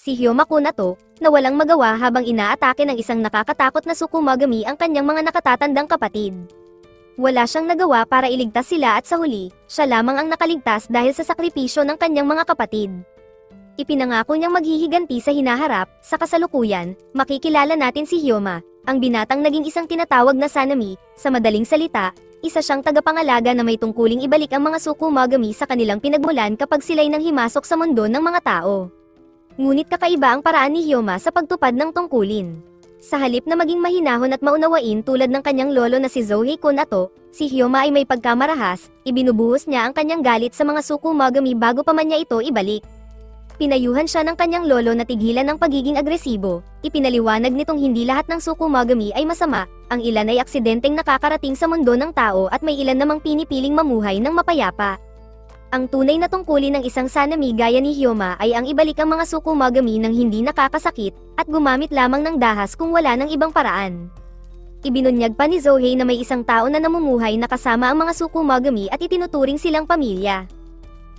si Hyoma Kunato, na walang magawa habang inaatake ng isang nakakatakot na Tsukumogami ang kanyang mga nakatatandang kapatid. Wala siyang nagawa para iligtas sila at sa huli, siya lamang ang nakaligtas dahil sa sakripisyo ng kanyang mga kapatid. Ipinangako niyang maghihiganti sa hinaharap. Sa kasalukuyan, makikilala natin si Hyoma, ang binatang naging isang tinatawag na Sanami. Sa madaling salita, isa siyang tagapangalaga na may tungkuling ibalik ang mga Tsukumogami sa kanilang pinagmulan kapag sila'y nang himasok sa mundo ng mga tao. Ngunit kakaiba ang paraan ni Hyoma sa pagtupad ng tungkulin. Sa halip na maging mahinahon at maunawain tulad ng kanyang lolo na si Zohei Kunato, si Hyoma ay may pagkamarahas. Ibinubuhos niya ang kanyang galit sa mga Tsukumogami bago pa man niya ito ibalik. Pinayuhan siya ng kanyang lolo na tigilan ang pagiging agresibo. Ipinaliwanag nitong hindi lahat ng Tsukumogami ay masama, ang ilan ay aksidenteng nakakarating sa mundo ng tao at may ilan namang pinipiling mamuhay ng mapayapa. Ang tunay na tungkulin ng isang Sanami gaya ni Hyoma ay ang ibalik ang mga Tsukumogami ng hindi nakakasakit, at gumamit lamang ng dahas kung wala ng ibang paraan. Ibinunyag pa ni Zohei na may isang tao na namumuhay na kasama ang mga Tsukumogami at itinuturing silang pamilya.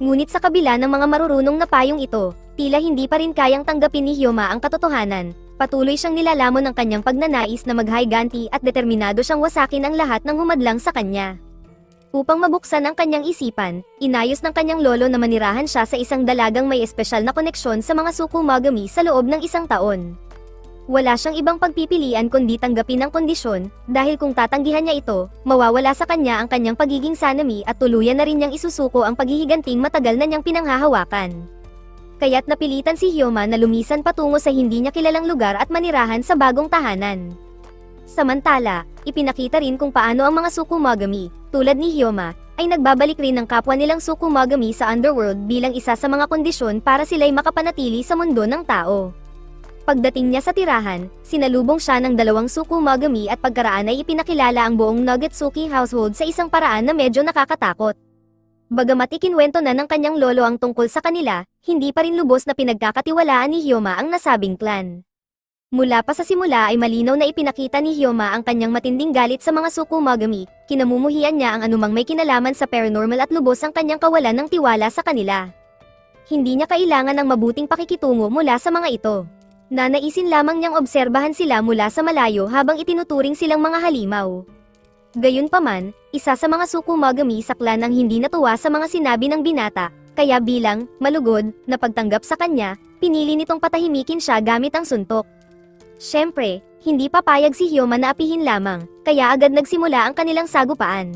Ngunit sa kabila ng mga marurunong na payong ito, tila hindi pa rin kayang tanggapin ni Hyoma ang katotohanan. Patuloy siyang nilalamon ng kanyang pagnanais na maghiganti at determinado siyang wasakin ang lahat ng humadlang sa kanya. Upang mabuksan ang kanyang isipan, inayos ng kanyang lolo na manirahan siya sa isang dalagang may espesyal na koneksyon sa mga Tsukumogami sa loob ng isang taon. Wala siyang ibang pagpipilian kundi tanggapin ang kondisyon, dahil kung tatanggihan niya ito, mawawala sa kanya ang kanyang pagiging Sanami at tuluyan na rin niyang isusuko ang paghihiganting matagal na niyang pinanghahawakan. Kaya't napilitan si Hyoma na lumisan patungo sa hindi niya kilalang lugar at manirahan sa bagong tahanan. Samantala, ipinakita rin kung paano ang mga Tsukumogami, tulad ni Hyoma, ay nagbabalik rin ng kapwa nilang Tsukumogami sa underworld bilang isa sa mga kondisyon para sila'y makapanatili sa mundo ng tao. Pagdating niya sa tirahan, sinalubong siya ng dalawang Tsukumogami at pagkaraan ay ipinakilala ang buong Nagatsuki household sa isang paraan na medyo nakakatakot. Bagamat ikinwento na ng kanyang lolo ang tungkol sa kanila, hindi pa rin lubos na pinagkakatiwalaan ni Hyoma ang nasabing clan. Mula pa sa simula ay malinaw na ipinakita ni Hyoma ang kanyang matinding galit sa mga Tsukumogami, kinamumuhian niya ang anumang may kinalaman sa paranormal at lubos ang kanyang kawalan ng tiwala sa kanila. Hindi niya kailangan ng mabuting pakikitungo mula sa mga ito. Nanaisin lamang niyang obserbahan sila mula sa malayo habang itinuturing silang mga halimaw. Gayunpaman, isa sa mga Tsukumogami sa clan ang hindi natuwa sa mga sinabi ng binata, kaya bilang malugod na pagtanggap sa kanya, pinili nitong patahimikin siya gamit ang suntok. Siyempre, hindi papayag si Hyoma na apihin lamang, kaya agad nagsimula ang kanilang sagupaan.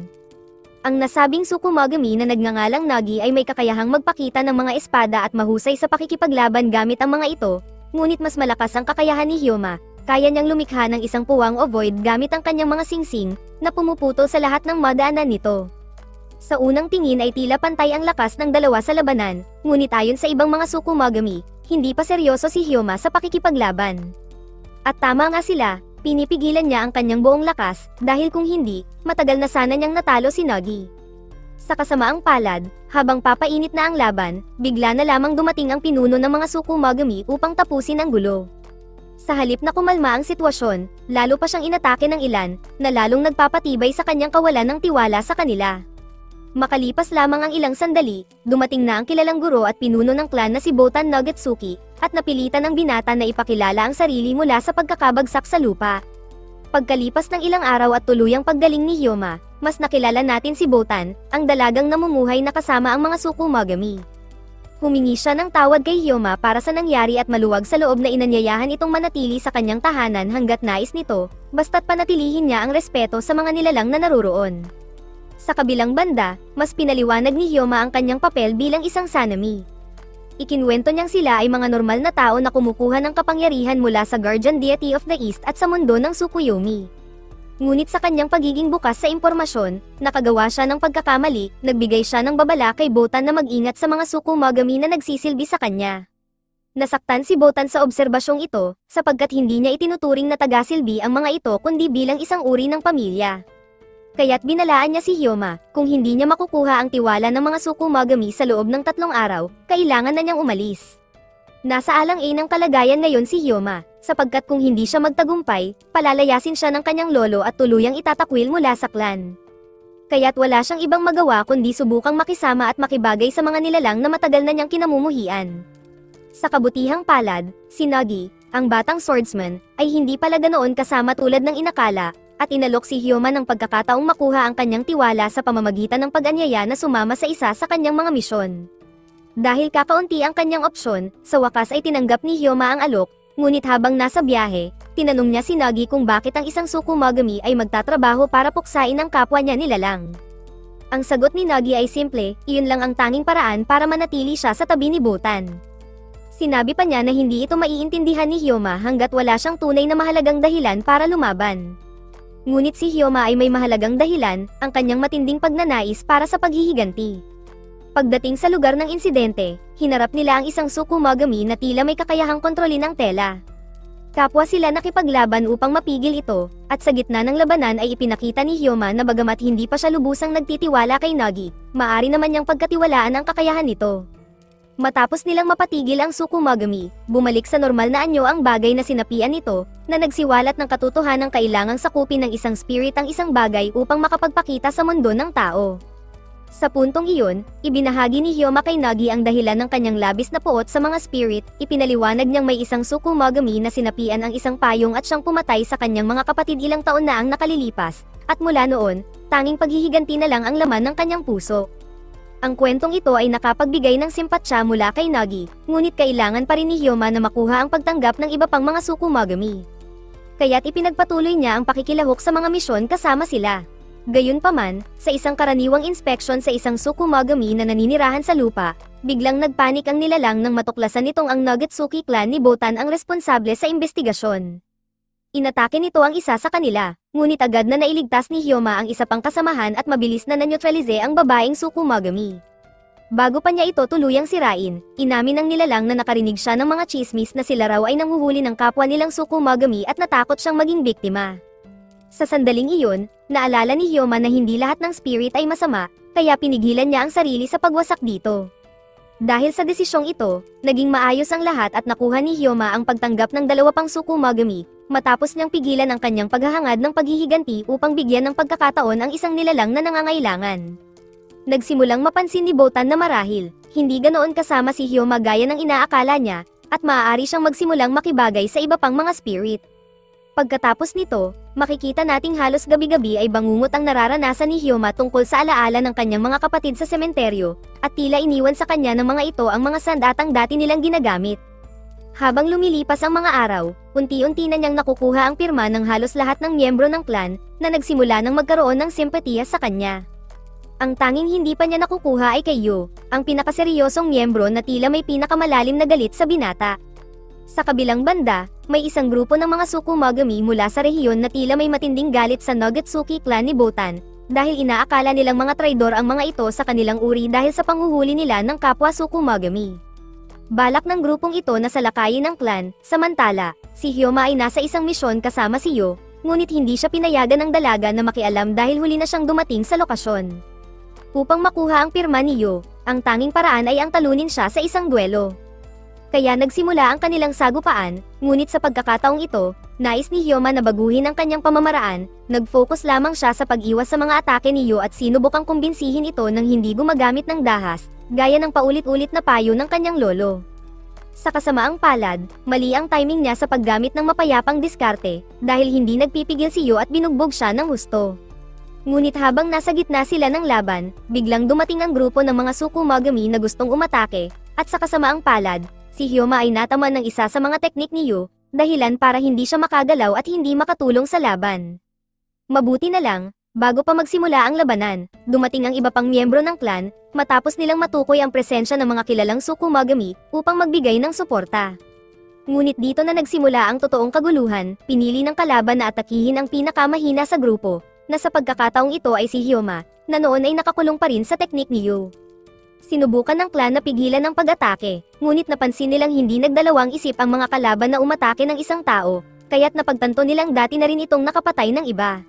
Ang nasabing Tsukumogami na nagngangalang Nagi ay may kakayahang magpakita ng mga espada at mahusay sa pakikipaglaban gamit ang mga ito. Ngunit mas malakas ang kakayahan ni Hyoma, kaya niyang lumikha ng isang puwang o void gamit ang kanyang mga singsing, na pumuputol sa lahat ng madaanan nito. Sa unang tingin ay tila pantay ang lakas ng dalawa sa labanan, ngunit ayon sa ibang mga Tsukumogami, hindi pa seryoso si Hyoma sa pakikipaglaban. At tama nga sila, pinipigilan niya ang kanyang buong lakas, dahil kung hindi, matagal na sana niyang natalo si Nagi. Sa kasamaang palad, habang papainit na ang laban, bigla na lamang dumating ang pinuno ng mga Tsukumogami upang tapusin ang gulo. Sa halip na kumalma ang sitwasyon, lalo pa siyang inatake ng ilan, na lalong nagpapatibay sa kanyang kawalan ng tiwala sa kanila. Makalipas lamang ang ilang sandali, dumating na ang kilalang guro at pinuno ng clan na si Botan Nagatsuki, at napilitan ng binata na ipakilala ang sarili mula sa pagkakabagsak sa lupa. Pagkalipas ng ilang araw at tuluyang paggaling ni Hyoma, mas nakilala natin si Botan, ang dalagang namumuhay na kasama ang mga Tsukumogami. Humingi siya ng tawad kay Hyoma para sa nangyari at maluwag sa loob na inanyayahan itong manatili sa kanyang tahanan hanggat nais nito, basta't panatilihin niya ang respeto sa mga nilalang na naruroon. Sa kabilang banda, mas pinaliwanag ni Hyoma ang kanyang papel bilang isang Sanami. Ikinwento niyang sila ay mga normal na tao na kumukuha ng kapangyarihan mula sa Guardian Deity of the East at sa mundo ng Tsukuyomi. Ngunit sa kanyang pagiging bukas sa impormasyon, nakagawa siya ng pagkakamali, nagbigay siya ng babala kay Botan na mag-ingat sa mga Tsukumogami na nagsisilbi sa kanya. Nasaktan si Botan sa obserbasyong ito, sapagkat hindi niya itinuturing na tagasilbi ang mga ito kundi bilang isang uri ng pamilya. Kaya't binalaan niya si Hyoma, kung hindi niya makukuha ang tiwala ng mga Tsukumogami sa loob ng 3 araw, kailangan na niyang umalis. Nasa alang-alang kalagayan ngayon si Hyoma, sapagkat kung hindi siya magtagumpay, palalayasin siya ng kanyang lolo at tuluyang itatakwil mula sa clan. Kaya't wala siyang ibang magawa kundi subukang makisama at makibagay sa mga nilalang na matagal na niyang kinamumuhian. Sa kabutihang palad, si Nagi, ang batang swordsman, ay hindi pala ganoon kasama tulad ng inakala, at inalok si Hyoma ng pagkakataong makuha ang kanyang tiwala sa pamamagitan ng pag-anyaya na sumama sa isa sa kanyang mga misyon. Dahil kakaunti ang kanyang opsyon, sa wakas ay tinanggap ni Hyoma ang alok, ngunit habang nasa biyahe, tinanong niya si Nagi kung bakit ang isang Tsukumogami ay magtatrabaho para puksain ang kapwa niya nilalang. Ang sagot ni Nagi ay simple, iyon lang ang tanging paraan para manatili siya sa tabi ni Botan. Sinabi pa niya na hindi ito maiintindihan ni Hyoma hanggat wala siyang tunay na mahalagang dahilan para lumaban. Ngunit si Hyoma ay may mahalagang dahilan, ang kanyang matinding pagnanais para sa paghihiganti. Pagdating sa lugar ng insidente, hinarap nila ang isang Tsukumogami na tila may kakayahang kontrolin ang tela. Kapwa sila nakipaglaban upang mapigil ito, at sa gitna ng labanan ay ipinakita ni Hyoma na bagamat hindi pa siya lubusang nagtitiwala kay Nagi, maari naman niyang pagkatiwalaan ang kakayahan nito. Matapos nilang mapatigil ang Tsukumogami, bumalik sa normal na anyo ang bagay na sinapian nito, na nagsiwalat ng katotohanang kailangang sakupin ng isang spirit ang isang bagay upang makapagpakita sa mundo ng tao. Sa puntong iyon, ibinahagi ni Hyoma kay Nagi ang dahilan ng kanyang labis na puot sa mga spirit, ipinaliwanag niyang may isang Tsukumogami na sinapian ang isang payong at siyang pumatay sa kanyang mga kapatid ilang taon na ang nakalilipas, at mula noon, tanging paghihiganti na lang ang laman ng kanyang puso. Ang kwentong ito ay nakapagbigay ng simpatsya mula kay Nagi, ngunit kailangan pa rin ni Hyoma na makuha ang pagtanggap ng iba pang mga Tsukumogami. Kaya't ipinagpatuloy niya ang pakikilahok sa mga misyon kasama sila. Gayunpaman, sa isang karaniwang inspeksyon sa isang Tsukumogami na naninirahan sa lupa, biglang nagpanik ang nilalang nang matuklasan nitong ang Nagetsuki clan ni Botan ang responsable sa investigasyon. Inatake nito ang isa sa kanila, ngunit agad na nailigtas ni Hyoma ang isa pang kasamahan at mabilis na naneutralize ang babaeng Tsukumogami. Bago pa niya ito tuluyang sirain, inamin ng nilalang na nakarinig siya ng mga chismis na sila raw ay nanghuhuli ng kapwa nilang Tsukumogami at natakot siyang maging biktima. Sa sandaling iyon, naalala ni Hyoma na hindi lahat ng spirit ay masama, kaya pinigilan niya ang sarili sa pagwasak dito. Dahil sa desisyong ito, naging maayos ang lahat at nakuha ni Hyoma ang pagtanggap ng dalawa pang Tsukumogami, matapos niyang pigilan ang kanyang paghahangad ng paghihiganti upang bigyan ng pagkakataon ang isang nilalang na nangangailangan. Nagsimulang mapansin ni Botan na marahil, hindi ganoon kasama si Hyoma gaya ng inaakala niya, at maaari siyang magsimulang makibagay sa iba pang mga spirit. Pagkatapos nito, makikita nating halos gabi-gabi ay bangungot ang nararanasan ni Hyoma tungkol sa alaala ng kanyang mga kapatid sa sementeryo, at tila iniwan sa kanya ng mga ito ang mga sandatang dati nilang ginagamit. Habang lumilipas ang mga araw, unti-unti na niyang nakukuha ang pirma ng halos lahat ng miyembro ng clan, na nagsimula ng magkaroon ng simpatiya sa kanya. Ang tanging hindi pa niya nakukuha ay kay Yu, ang pinakaseryosong miyembro na tila may pinakamalalim na galit sa binata. Sa kabilang banda, may isang grupo ng mga Tsukumogami mula sa rehiyon na tila may matinding galit sa Nagetsuki clan ni Botan, dahil inaakala nilang mga traidor ang mga ito sa kanilang uri dahil sa panghuhuli nila ng kapwa Tsukumogami. Balak ng grupong ito na salakayin ng clan, samantala, si Hyoma ay nasa isang misyon kasama si Yu, ngunit hindi siya pinayagan ng dalaga na makialam dahil huli na siyang dumating sa lokasyon. Upang makuha ang pirma ni Yu, ang tanging paraan ay ang talunin siya sa isang duelo. Kaya nagsimula ang kanilang sagupaan, ngunit sa pagkakataong ito, nais ni Hyoma na baguhin ang kanyang pamamaraan, nag-focus lamang siya sa pag-iwas sa mga atake ni Yu at sinubukang kumbinsihin ito ng hindi gumagamit ng dahas, gaya ng paulit-ulit na payo ng kanyang lolo. Sa kasamaang palad, mali ang timing niya sa paggamit ng mapayapang diskarte, dahil hindi nagpipigil si Yu at binugbog siya ng husto. Ngunit habang nasa gitna sila ng laban, biglang dumating ang grupo ng mga Tsukumogami na gustong umatake, at sa kasamaang palad, si Hyoma ay natama ng isa sa mga teknik ni Yu, dahilan para hindi siya makagalaw at hindi makatulong sa laban. Mabuti na lang, bago pa magsimula ang labanan, dumating ang iba pang miyembro ng clan, matapos nilang matukoy ang presensya ng mga kilalang Tsukumogami upang magbigay ng suporta. Ngunit dito na nagsimula ang totoong kaguluhan, pinili ng kalaban na atakihin ang pinakamahina sa grupo, na sa pagkakataong ito ay si Hyoma, na noon ay nakakulong pa rin sa teknik ni Yu. Sinubukan ng clan na pigilan ang pag-atake, ngunit napansin nilang hindi nagdalawang isip ang mga kalaban na umatake ng isang tao, kaya't napagtanto nilang dati na rin itong nakapatay ng iba.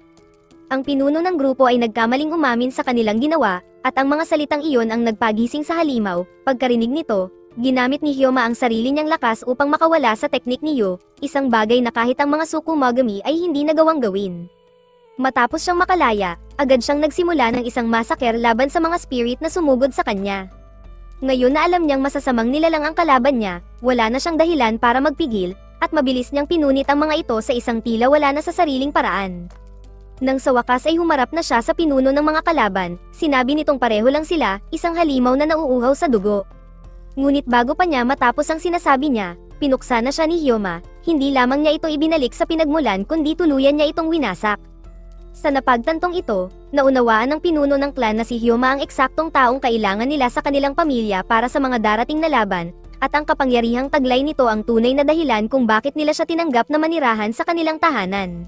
Ang pinuno ng grupo ay nagkamaling umamin sa kanilang ginawa, at ang mga salitang iyon ang nagpagising sa halimaw. Pagkarinig nito, ginamit ni Hyoma ang sarili niyang lakas upang makawala sa teknik ni Yu, isang bagay na kahit ang mga Tsukumogami ay hindi nagawang gawin. Matapos siyang makalaya, agad siyang nagsimula ng isang massacre laban sa mga spirit na sumugod sa kanya. Ngayon na alam niyang masasamang nilalang ang kalaban niya, wala na siyang dahilan para magpigil, at mabilis niyang pinunit ang mga ito sa isang tila wala na sa sariling paraan. Nang sa wakas ay humarap na siya sa pinuno ng mga kalaban, sinabi nitong pareho lang sila, isang halimaw na nauuhaw sa dugo. Ngunit bago pa niya matapos ang sinasabi niya, pinuksa na siya ni Hyoma, hindi lamang niya ito ibinalik sa pinagmulan kundi tuluyan niya itong winasak. Sa napagtantong ito, naunawaan ng pinuno ng clan na si Hyoma ang eksaktong taong kailangan nila sa kanilang pamilya para sa mga darating na laban, at ang kapangyarihang taglay nito ang tunay na dahilan kung bakit nila siya tinanggap na manirahan sa kanilang tahanan.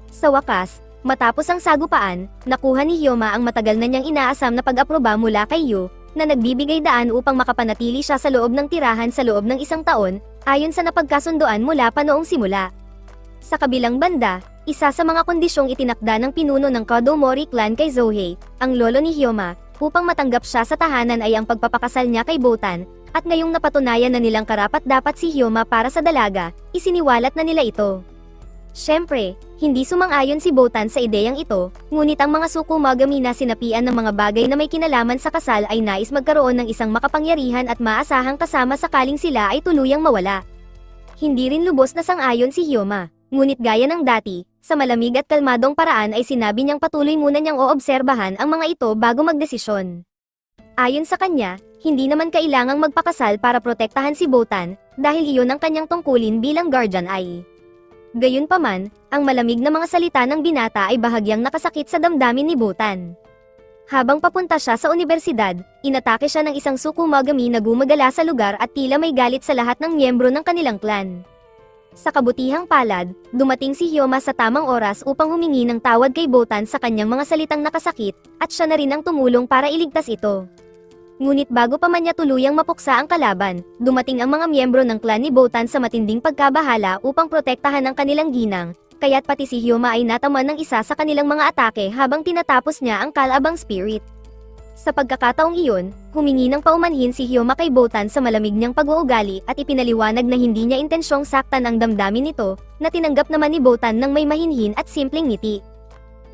Sa wakas, matapos ang sagupaan, nakuha ni Hyoma ang matagal na niyang inaasam na pag-aproba mula kay Yu, na nagbibigay daan upang makapanatili siya sa loob ng tirahan sa loob ng isang taon, ayon sa napagkasunduan mula pa noong simula. Sa kabilang banda, isa sa mga kondisyong itinakda ng pinuno ng Kodomori clan kay Zohei, ang lolo ni Hyoma, upang matanggap siya sa tahanan ay ang pagpapakasal niya kay Botan, at ngayong napatunayan na nilang karapat-dapat si Hyoma para sa dalaga, isiniwalat na nila ito. Siyempre, hindi sumang-ayon si Botan sa ideyang ito, ngunit ang mga Tsukumogami na sinapian ng mga bagay na may kinalaman sa kasal ay nais magkaroon ng isang makapangyarihan at maasahang kasama sakaling sila ay tuluyang mawala. Hindi rin lubos na sang-ayon si Hyoma, ngunit gaya ng dati, sa malamig at kalmadong paraan ay sinabi niyang patuloy muna niyang oobserbahan ang mga ito bago magdesisyon. Ayon sa kanya, hindi naman kailangang magpakasal para protektahan si Botan, dahil iyon ang kanyang tungkulin bilang guardian ay. Gayunpaman, ang malamig na mga salita ng binata ay bahagyang nakasakit sa damdamin ni Botan. Habang papunta siya sa universidad, inatake siya ng isang Tsukumogami na gumagala sa lugar at tila may galit sa lahat ng miyembro ng kanilang clan. Sa kabutihang palad, dumating si Hyoma sa tamang oras upang humingi ng tawad kay Botan sa kanyang mga salitang nakasakit, at siya na rin ang tumulong para iligtas ito. Ngunit bago pa man niya tuluyang mapuksa ang kalaban, dumating ang mga miyembro ng clan ni Botan sa matinding pagkabahala upang protektahan ang kanilang ginang, kaya't pati si Hyoma ay nataman ng isa sa kanilang mga atake habang tinatapos niya ang kalabang spirit. Sa pagkakataong iyon, humingi ng paumanhin si Hyoma kay Botan sa malamig niyang pag-uugali at ipinaliwanag na hindi niya intensyong saktan ang damdamin nito, na tinanggap naman ni Botan ng may mahinhin at simpleng ngiti.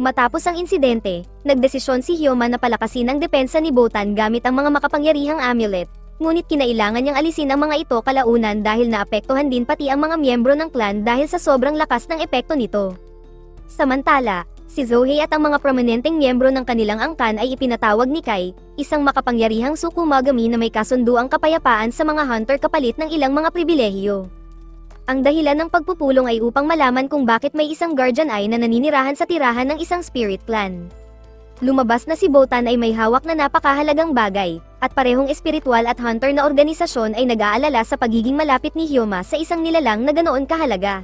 Matapos ang insidente, nagdesisyon si Hyoma na palakasin ang depensa ni Botan gamit ang mga makapangyarihang amulet, ngunit kinailangan niyang alisin ang mga ito kalaunan dahil naapektuhan din pati ang mga miyembro ng clan dahil sa sobrang lakas ng epekto nito. Samantala, si Zohei at ang mga prominenteng miyembro ng kanilang angkan ay ipinatawag ni Kai, isang makapangyarihang Tsukumogami na may kasunduang kapayapaan sa mga hunter kapalit ng ilang mga pribilehiyo. Ang dahilan ng pagpupulong ay upang malaman kung bakit may isang guardian eye na naninirahan sa tirahan ng isang spirit clan. Lumabas na si Botan ay may hawak na napakahalagang bagay, at parehong espiritual at hunter na organisasyon ay nag-aalala sa pagiging malapit ni Hyoma sa isang nilalang na ganoon kahalaga.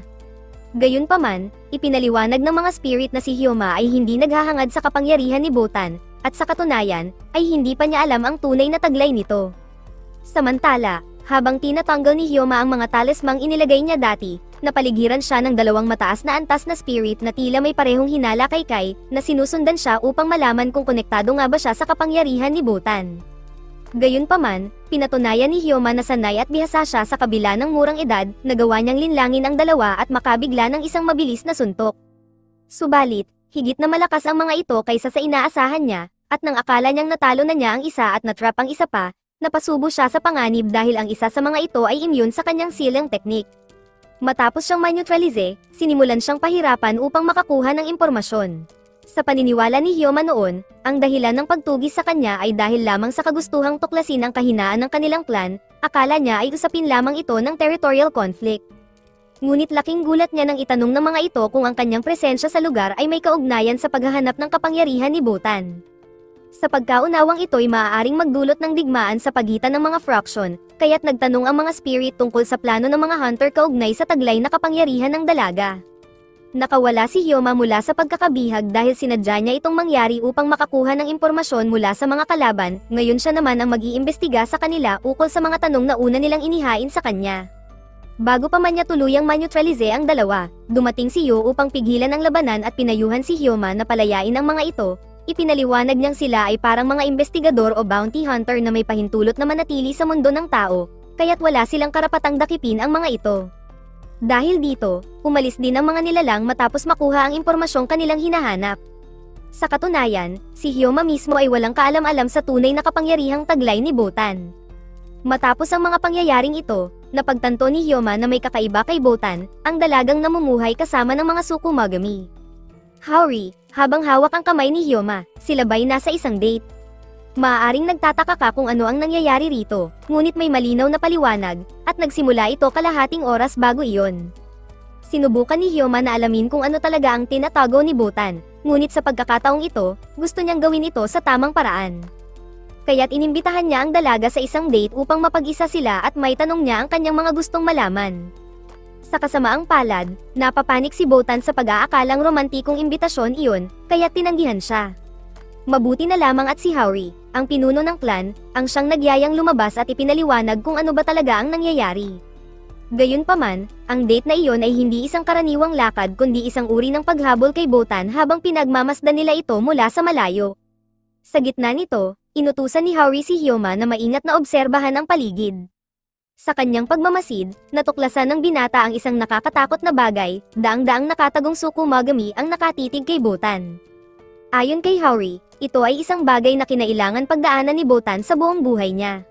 Gayunpaman, ipinaliwanag ng mga spirit na si Hyoma ay hindi naghahangad sa kapangyarihan ni Botan, at sa katunayan, ay hindi pa niya alam ang tunay na taglay nito. Samantala, habang tinatanggal ni Hyoma ang mga talismang inilagay niya dati, napaligiran siya ng dalawang mataas na antas na spirit na tila may parehong hinala kay Kai, na sinusundan siya upang malaman kung konektado nga ba siya sa kapangyarihan ni Botan. Gayunpaman, pinatunayan ni Hyoma na sanay at bihasa siya sa kabila ng murang edad, nagawa niyang linlangin ang dalawa at makabigla ng isang mabilis na suntok. Subalit, higit na malakas ang mga ito kaysa sa inaasahan niya, at nang akala niyang natalo na niya ang isa at natrap ang isa pa, napasubo siya sa panganib dahil ang isa sa mga ito ay immune sa kanyang sealing technique. Matapos siyang ma-neutralize, sinimulan siyang pahirapan upang makakuha ng impormasyon. Sa paniniwala ni Hyoma noon, ang dahilan ng pagtugis sa kanya ay dahil lamang sa kagustuhang tuklasin ang kahinaan ng kanilang clan, akala niya ay usapin lamang ito ng territorial conflict. Ngunit laking gulat niya nang itanong ng mga ito kung ang kanyang presensya sa lugar ay may kaugnayan sa paghahanap ng kapangyarihan ni Botan. Sa pagkaunawang ito'y maaaring magdulot ng digmaan sa pagitan ng mga fraction, kaya't nagtanong ang mga spirit tungkol sa plano ng mga hunter kaugnay sa taglay na kapangyarihan ng dalaga. Nakawala si Hyoma mula sa pagkakabihag dahil sinadya niya itong mangyari upang makakuha ng impormasyon mula sa mga kalaban, ngayon siya naman ang mag-iimbestiga sa kanila ukol sa mga tanong na una nilang inihain sa kanya. Bago pa man niya tuluyang ma-neutralize ang dalawa, dumating si Yu upang pigilan ang labanan at pinayuhan si Hyoma na palayain ang mga ito. Ipinaliwanag niyang sila ay parang mga investigador o bounty hunter na may pahintulot na manatili sa mundo ng tao, kaya't wala silang karapatang dakipin ang mga ito. Dahil dito, umalis din ang mga nilalang matapos makuha ang impormasyong kanilang hinahanap. Sa katunayan, si Hyoma mismo ay walang kaalam-alam sa tunay na kapangyarihang taglay ni Botan. Matapos ang mga pangyayaring ito, napagtanto ni Hyoma na may kakaiba kay Botan, ang dalagang namumuhay kasama ng mga Tsukumogami. Haori, habang hawak ang kamay ni Hyoma, sila ba'y nasa isang date? Maaaring nagtataka ka kung ano ang nangyayari rito, ngunit may malinaw na paliwanag, at nagsimula ito kalahating oras bago iyon. Sinubukan ni Hyoma na alamin kung ano talaga ang tinatago ni Botan, ngunit sa pagkakataong ito, gusto niyang gawin ito sa tamang paraan. Kaya't inimbitahan niya ang dalaga sa isang date upang mapag-isa sila at may tanong niya ang kanyang mga gustong malaman. Sa kasamaang palad, napapanik si Botan sa pag-aakalang romantikong imbitasyon iyon, kaya't tinanggihan siya. Mabuti na lamang at si Haori, ang pinuno ng clan, ang siyang nagyayang lumabas at ipinaliwanag kung ano ba talaga ang nangyayari. Gayunpaman, ang date na iyon ay hindi isang karaniwang lakad kundi isang uri ng paghabol kay Botan habang pinagmamasdan nila ito mula sa malayo. Sa gitna nito, inutusan ni Haori si Hyoma na maingat na obserbahan ang paligid. Sa kanyang pagmamasid, natuklasan ng binata ang isang nakakatakot na bagay, daang-daang nakatagong Tsukumogami ang nakatitig kay Botan. Ayon kay Haori, ito ay isang bagay na kinailangan pagdaanan ni Botan sa buong buhay niya.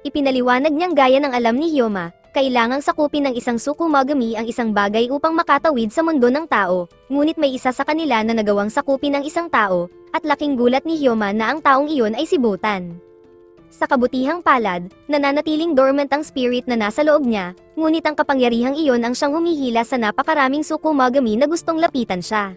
Ipinaliwanag niyang gaya ng alam ni Hyoma, kailangang sakupin ng isang Tsukumogami ang isang bagay upang makatawid sa mundo ng tao, ngunit may isa sa kanila na nagawang sakupin ng isang tao, at laking gulat ni Hyoma na ang taong iyon ay si Botan. Sa kabutihang palad, nananatiling dormant ang spirit na nasa loob niya, ngunit ang kapangyarihang iyon ang siyang humihila sa napakaraming Tsukumogami na gustong lapitan siya.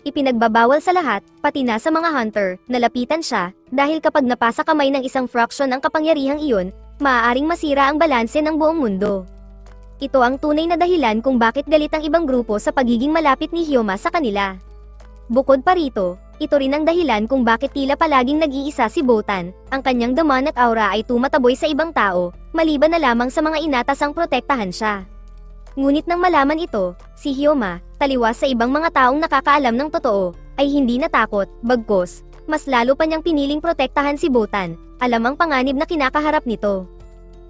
Ipinagbabawal sa lahat, pati na sa mga hunter, na lapitan siya, dahil kapag napasa kamay ng isang fraction ang kapangyarihang iyon, maaaring masira ang balanse ng buong mundo. Ito ang tunay na dahilan kung bakit galit ang ibang grupo sa pagiging malapit ni Hyoma sa kanila. Bukod pa rito, ito rin ang dahilan kung bakit tila palaging nag-iisa si Botan, ang kanyang demonic aura ay tumataboy sa ibang tao, maliban na lamang sa mga inatasang protektahan siya. Ngunit nang malaman ito, si Hyoma, taliwas sa ibang mga taong nakakaalam ng totoo, ay hindi natakot, bagkus, mas lalo pa niyang piniling protektahan si Botan, alam ang panganib na kinakaharap nito.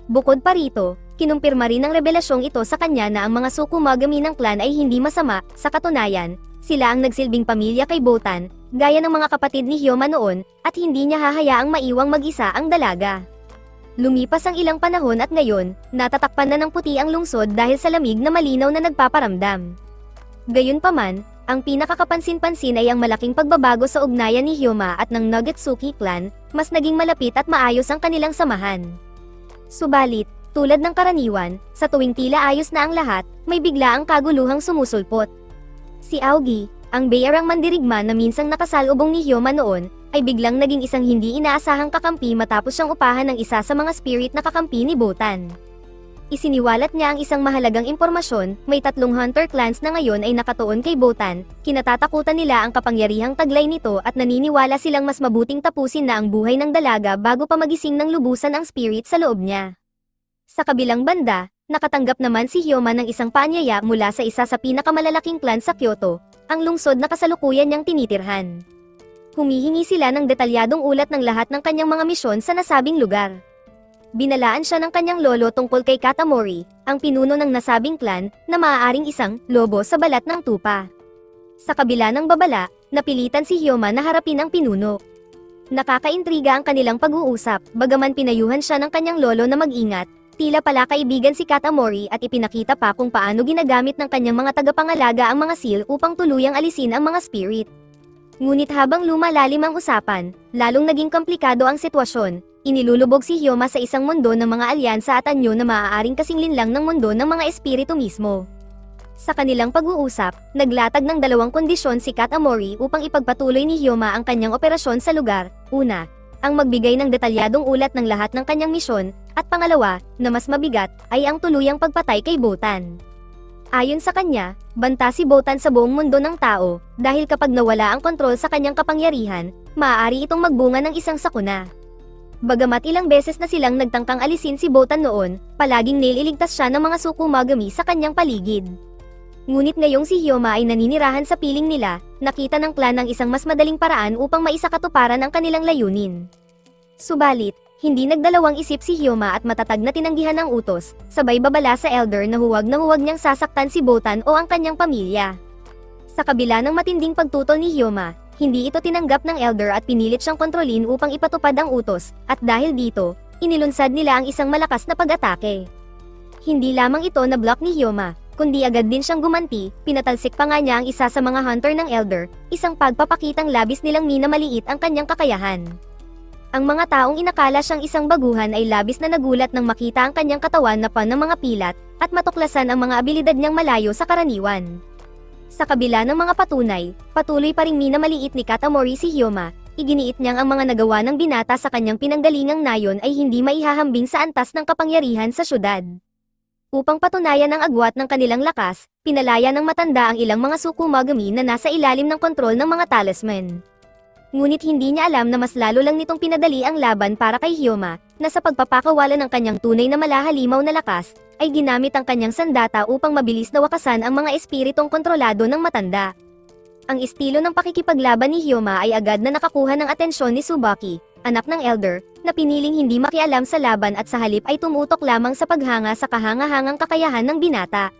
Bukod pa rito, kinumpirma rin ng revelasyong ito sa kanya na ang mga Tsukumogami ng clan ay hindi masama, sa katunayan, sila ang nagsilbing pamilya kay Botan, gaya ng mga kapatid ni Hyoma noon, at hindi niya hahayaang maiwang mag-isa ang dalaga. Lumipas ang ilang panahon at ngayon, natatakpan na ng puti ang lungsod dahil sa lamig na malinaw na nagpaparamdam. Gayunpaman, ang pinakakapansin-pansin ay ang malaking pagbabago sa ugnayan ni Hyoma at ng Nagatsuki clan, mas naging malapit at maayos ang kanilang samahan. Subalit, tulad ng karaniwan, sa tuwing tila ayos na ang lahat, may bigla ang kaguluhang sumusulpot. Si Aogi, ang bayarang mandirigma na minsang nakasalubong ni Hyoma noon, ay biglang naging isang hindi inaasahang kakampi matapos siyang upahan ng isa sa mga spirit na kakampi ni Botan. Isiniwalat niya ang isang mahalagang impormasyon, may 3 hunter clans na ngayon ay nakatuon kay Botan, kinatatakutan nila ang kapangyarihang taglay nito at naniniwala silang mas mabuting tapusin na ang buhay ng dalaga bago pa magising ng lubusan ang spirit sa loob niya. Sa kabilang banda, nakatanggap naman si Hyoma ng isang paanyaya mula sa isa sa pinakamalalaking clan sa Kyoto, ang lungsod na kasalukuyan niyang tinitirhan. Humihingi sila ng detalyadong ulat ng lahat ng kanyang mga misyon sa nasabing lugar. Binalaan siya ng kanyang lolo tungkol kay Katamori, ang pinuno ng nasabing clan, na maaaring isang lobo sa balat ng tupa. Sa kabila ng babala, napilitan si Hyoma na harapin ang pinuno. Nakakaintriga ang kanilang pag-uusap, bagaman pinayuhan siya ng kanyang lolo na mag-ingat, tila pala kaibigan si Katamori at ipinakita pa kung paano ginagamit ng kanyang mga tagapangalaga ang mga seal upang tuluyang alisin ang mga spirit. Ngunit habang lumalalim ang usapan, lalong naging komplikado ang sitwasyon, inilulubog si Hyoma sa isang mundo ng mga alyansa at anyo na maaaring kasing lang ng mundo ng mga espiritu mismo. Sa kanilang pag-uusap, naglatag ng 2 kondisyon si Katamori upang ipagpatuloy ni Hyoma ang kanyang operasyon sa lugar. Una, ang magbigay ng detalyadong ulat ng lahat ng kanyang misyon, at pangalawa, na mas mabigat, ay ang tuluyang pagpatay kay Botan. Ayon sa kanya, banta si Botan sa buong mundo ng tao, dahil kapag nawala ang kontrol sa kanyang kapangyarihan, maaari itong magbunga ng isang sakuna. Bagamat ilang beses na silang nagtangkang alisin si Botan noon, palaging nililigtas siya ng mga Tsukumogami sa kanyang paligid. Ngunit ngayong si Hyoma ay naninirahan sa piling nila, nakita ng clan ang isang mas madaling paraan upang maisakatuparan ang kanilang layunin. Subalit, hindi nagdalawang isip si Hyoma at matatag na tinanggihan ang utos, sabay babala sa elder na huwag niyang sasaktan si Botan o ang kanyang pamilya. Sa kabila ng matinding pagtutol ni Hyoma, hindi ito tinanggap ng elder at pinilit siyang kontrolin upang ipatupad ang utos, at dahil dito, inilunsad nila ang isang malakas na pag-atake. Hindi lamang ito na block ni Hyoma, kundi agad din siyang gumanti, pinatalsik pa nga niya ang isa sa mga hunter ng Elder, isang pagpapakitang labis nilang minamaliit ang kanyang kakayahan. Ang mga taong inakala siyang isang baguhan ay labis na nagulat nang makita ang kanyang katawan na ng mga pilat, at matuklasan ang mga abilidad niyang malayo sa karaniwan. Sa kabila ng mga patunay, patuloy pa ring minamaliit ni Katamori si Hyoma, iginiit niyang ang mga nagawa ng binata sa kanyang pinanggalingang nayon ay hindi maihahambing sa antas ng kapangyarihan sa syudad. Upang patunayan ang agwat ng kanilang lakas, pinalaya ng matanda ang ilang mga Tsukumogami na nasa ilalim ng kontrol ng mga talisman. Ngunit hindi niya alam na mas lalo lang nitong pinadali ang laban para kay Hyoma, na sa pagpapakawala ng kanyang tunay na malahalimaw na lakas, ay ginamit ang kanyang sandata upang mabilis na wakasan ang mga espiritong kontrolado ng matanda. Ang estilo ng pakikipaglaban ni Hyoma ay agad na nakakuha ng atensyon ni Tsubaki, anak ng Elder, na piniling hindi makialam sa laban at sa halip ay tumutok lamang sa paghanga sa kahanga-hangang kakayahan ng binata.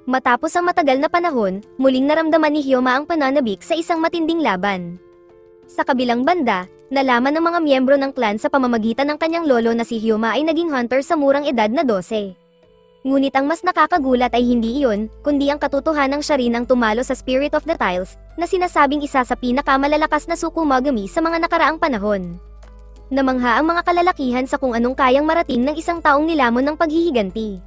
Matapos ang matagal na panahon, muling naramdaman ni Hyoma ang pananabik sa isang matinding laban. Sa kabilang banda, nalaman ng mga miyembro ng clan sa pamamagitan ng kanyang lolo na si Hyoma ay naging hunter sa murang edad na 12. Ngunit ang mas nakakagulat ay hindi iyon, kundi ang katotohanang siya rin ang tumalo sa Spirit of the Tiles, na sinasabing isa sa pinakamalalakas na Tsukumogami sa mga nakaraang panahon. Namangha ang mga kalalakihan sa kung anong kayang marating ng isang taong nilamon ng paghihiganti.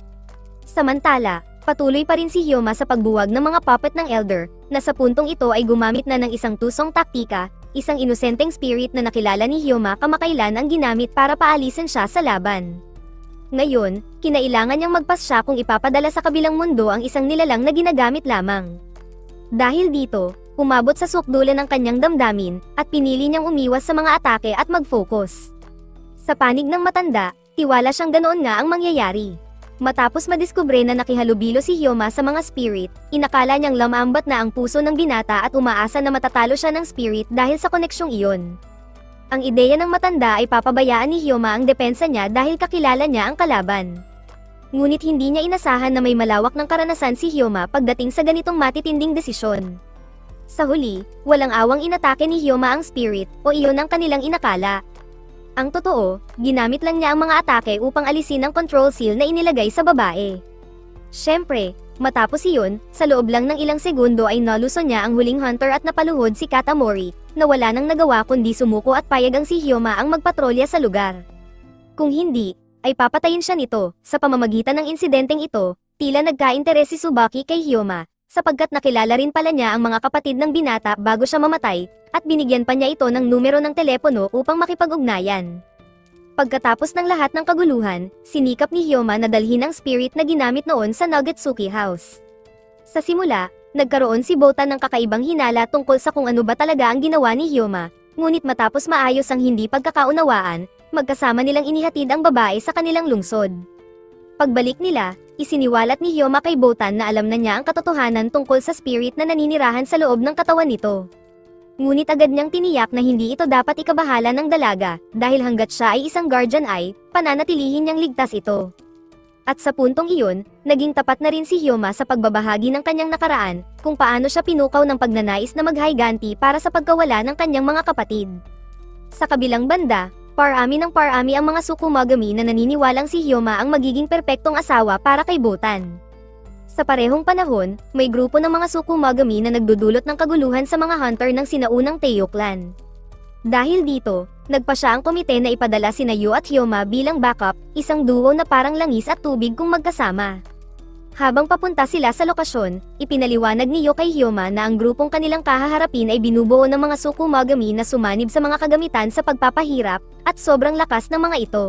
Samantala, patuloy pa rin si Hyoma sa pagbuwag ng mga puppet ng Elder, na sa puntong ito ay gumamit na ng isang tusong taktika, isang inosenteng spirit na nakilala ni Hyoma kamakailan ang ginamit para paalisin siya sa laban. Ngayon, kinailangan niyang magpasya kung ipapadala sa kabilang mundo ang isang nilalang na ginagamit lamang. Dahil dito, umabot sa sukdulan ng kanyang damdamin, at pinili niyang umiwas sa mga atake at mag-focus. Sa panig ng matanda, tiwala siyang ganoon nga ang mangyayari. Matapos madiskubre na nakihalubilo si Hyoma sa mga spirit, inakala niyang lamambat na ang puso ng binata at umaasa na matatalo siya ng spirit dahil sa koneksyong iyon. Ang ideya ng matanda ay papabayaan ni Hyoma ang depensa niya dahil kakilala niya ang kalaban. Ngunit hindi niya inasahan na may malawak ng karanasan si Hyoma pagdating sa ganitong matitinding desisyon. Sa huli, walang awang inatake ni Hyoma ang spirit, o iyon ang kanilang inakala. Ang totoo, ginamit lang niya ang mga atake upang alisin ang control seal na inilagay sa babae. Siyempre, matapos iyon, sa loob lang ng ilang segundo ay naluso niya ang huling hunter at napaluhod si Katamori, na wala nang nagawa kundi sumuko at payag ang si Hyoma ang magpatrolya sa lugar. Kung hindi, ay papatayin siya nito. Sa pamamagitan ng insidenteng ito, tila nagka-interes si Tsubaki kay Hyoma, sapagkat nakilala rin pala niya ang mga kapatid ng binata bago siya mamatay, at binigyan pa niya ito ng numero ng telepono upang makipag-ugnayan. Pagkatapos ng lahat ng kaguluhan, sinikap ni Hyoma na dalhin ang spirit na ginamit noon sa Nogetsuki House. Sa simula, nagkaroon si Botan ng kakaibang hinala tungkol sa kung ano ba talaga ang ginawa ni Hyoma, ngunit matapos maayos ang hindi pagkakaunawaan, magkasama nilang inihatid ang babae sa kanilang lungsod. Pagbalik nila, isiniwalat ni Hyoma kay Botan na alam na niya ang katotohanan tungkol sa spirit na naninirahan sa loob ng katawan nito. Ngunit agad niyang tiniyak na hindi ito dapat ikabahala ng dalaga, dahil hanggat siya ay isang guardian ay, pananatilihin niyang ligtas ito. At sa puntong iyon, naging tapat na rin si Hyoma sa pagbabahagi ng kanyang nakaraan, kung paano siya pinukaw ng pagnanais na maghayganti para sa pagkawala ng kanyang mga kapatid. Sa kabilang banda, parami ng parami ang mga Tsukumogami na naniniwalang si Hyoma ang magiging perpektong asawa para kay Botan. Sa parehong panahon, may grupo ng mga Tsukumogami na nagdudulot ng kaguluhan sa mga hunter ng sinaunang Teo clan. Dahil dito, nagpa siya ang komite na ipadala sina Yu at Hyoma bilang backup, isang duo na parang langis at tubig kung magkasama. Habang papunta sila sa lokasyon, ipinaliwanag ni Yu kay Hyoma na ang grupong kanilang kahaharapin ay binubuo ng mga Tsukumogami na sumanib sa mga kagamitan sa pagpapahirap, at sobrang lakas ng mga ito.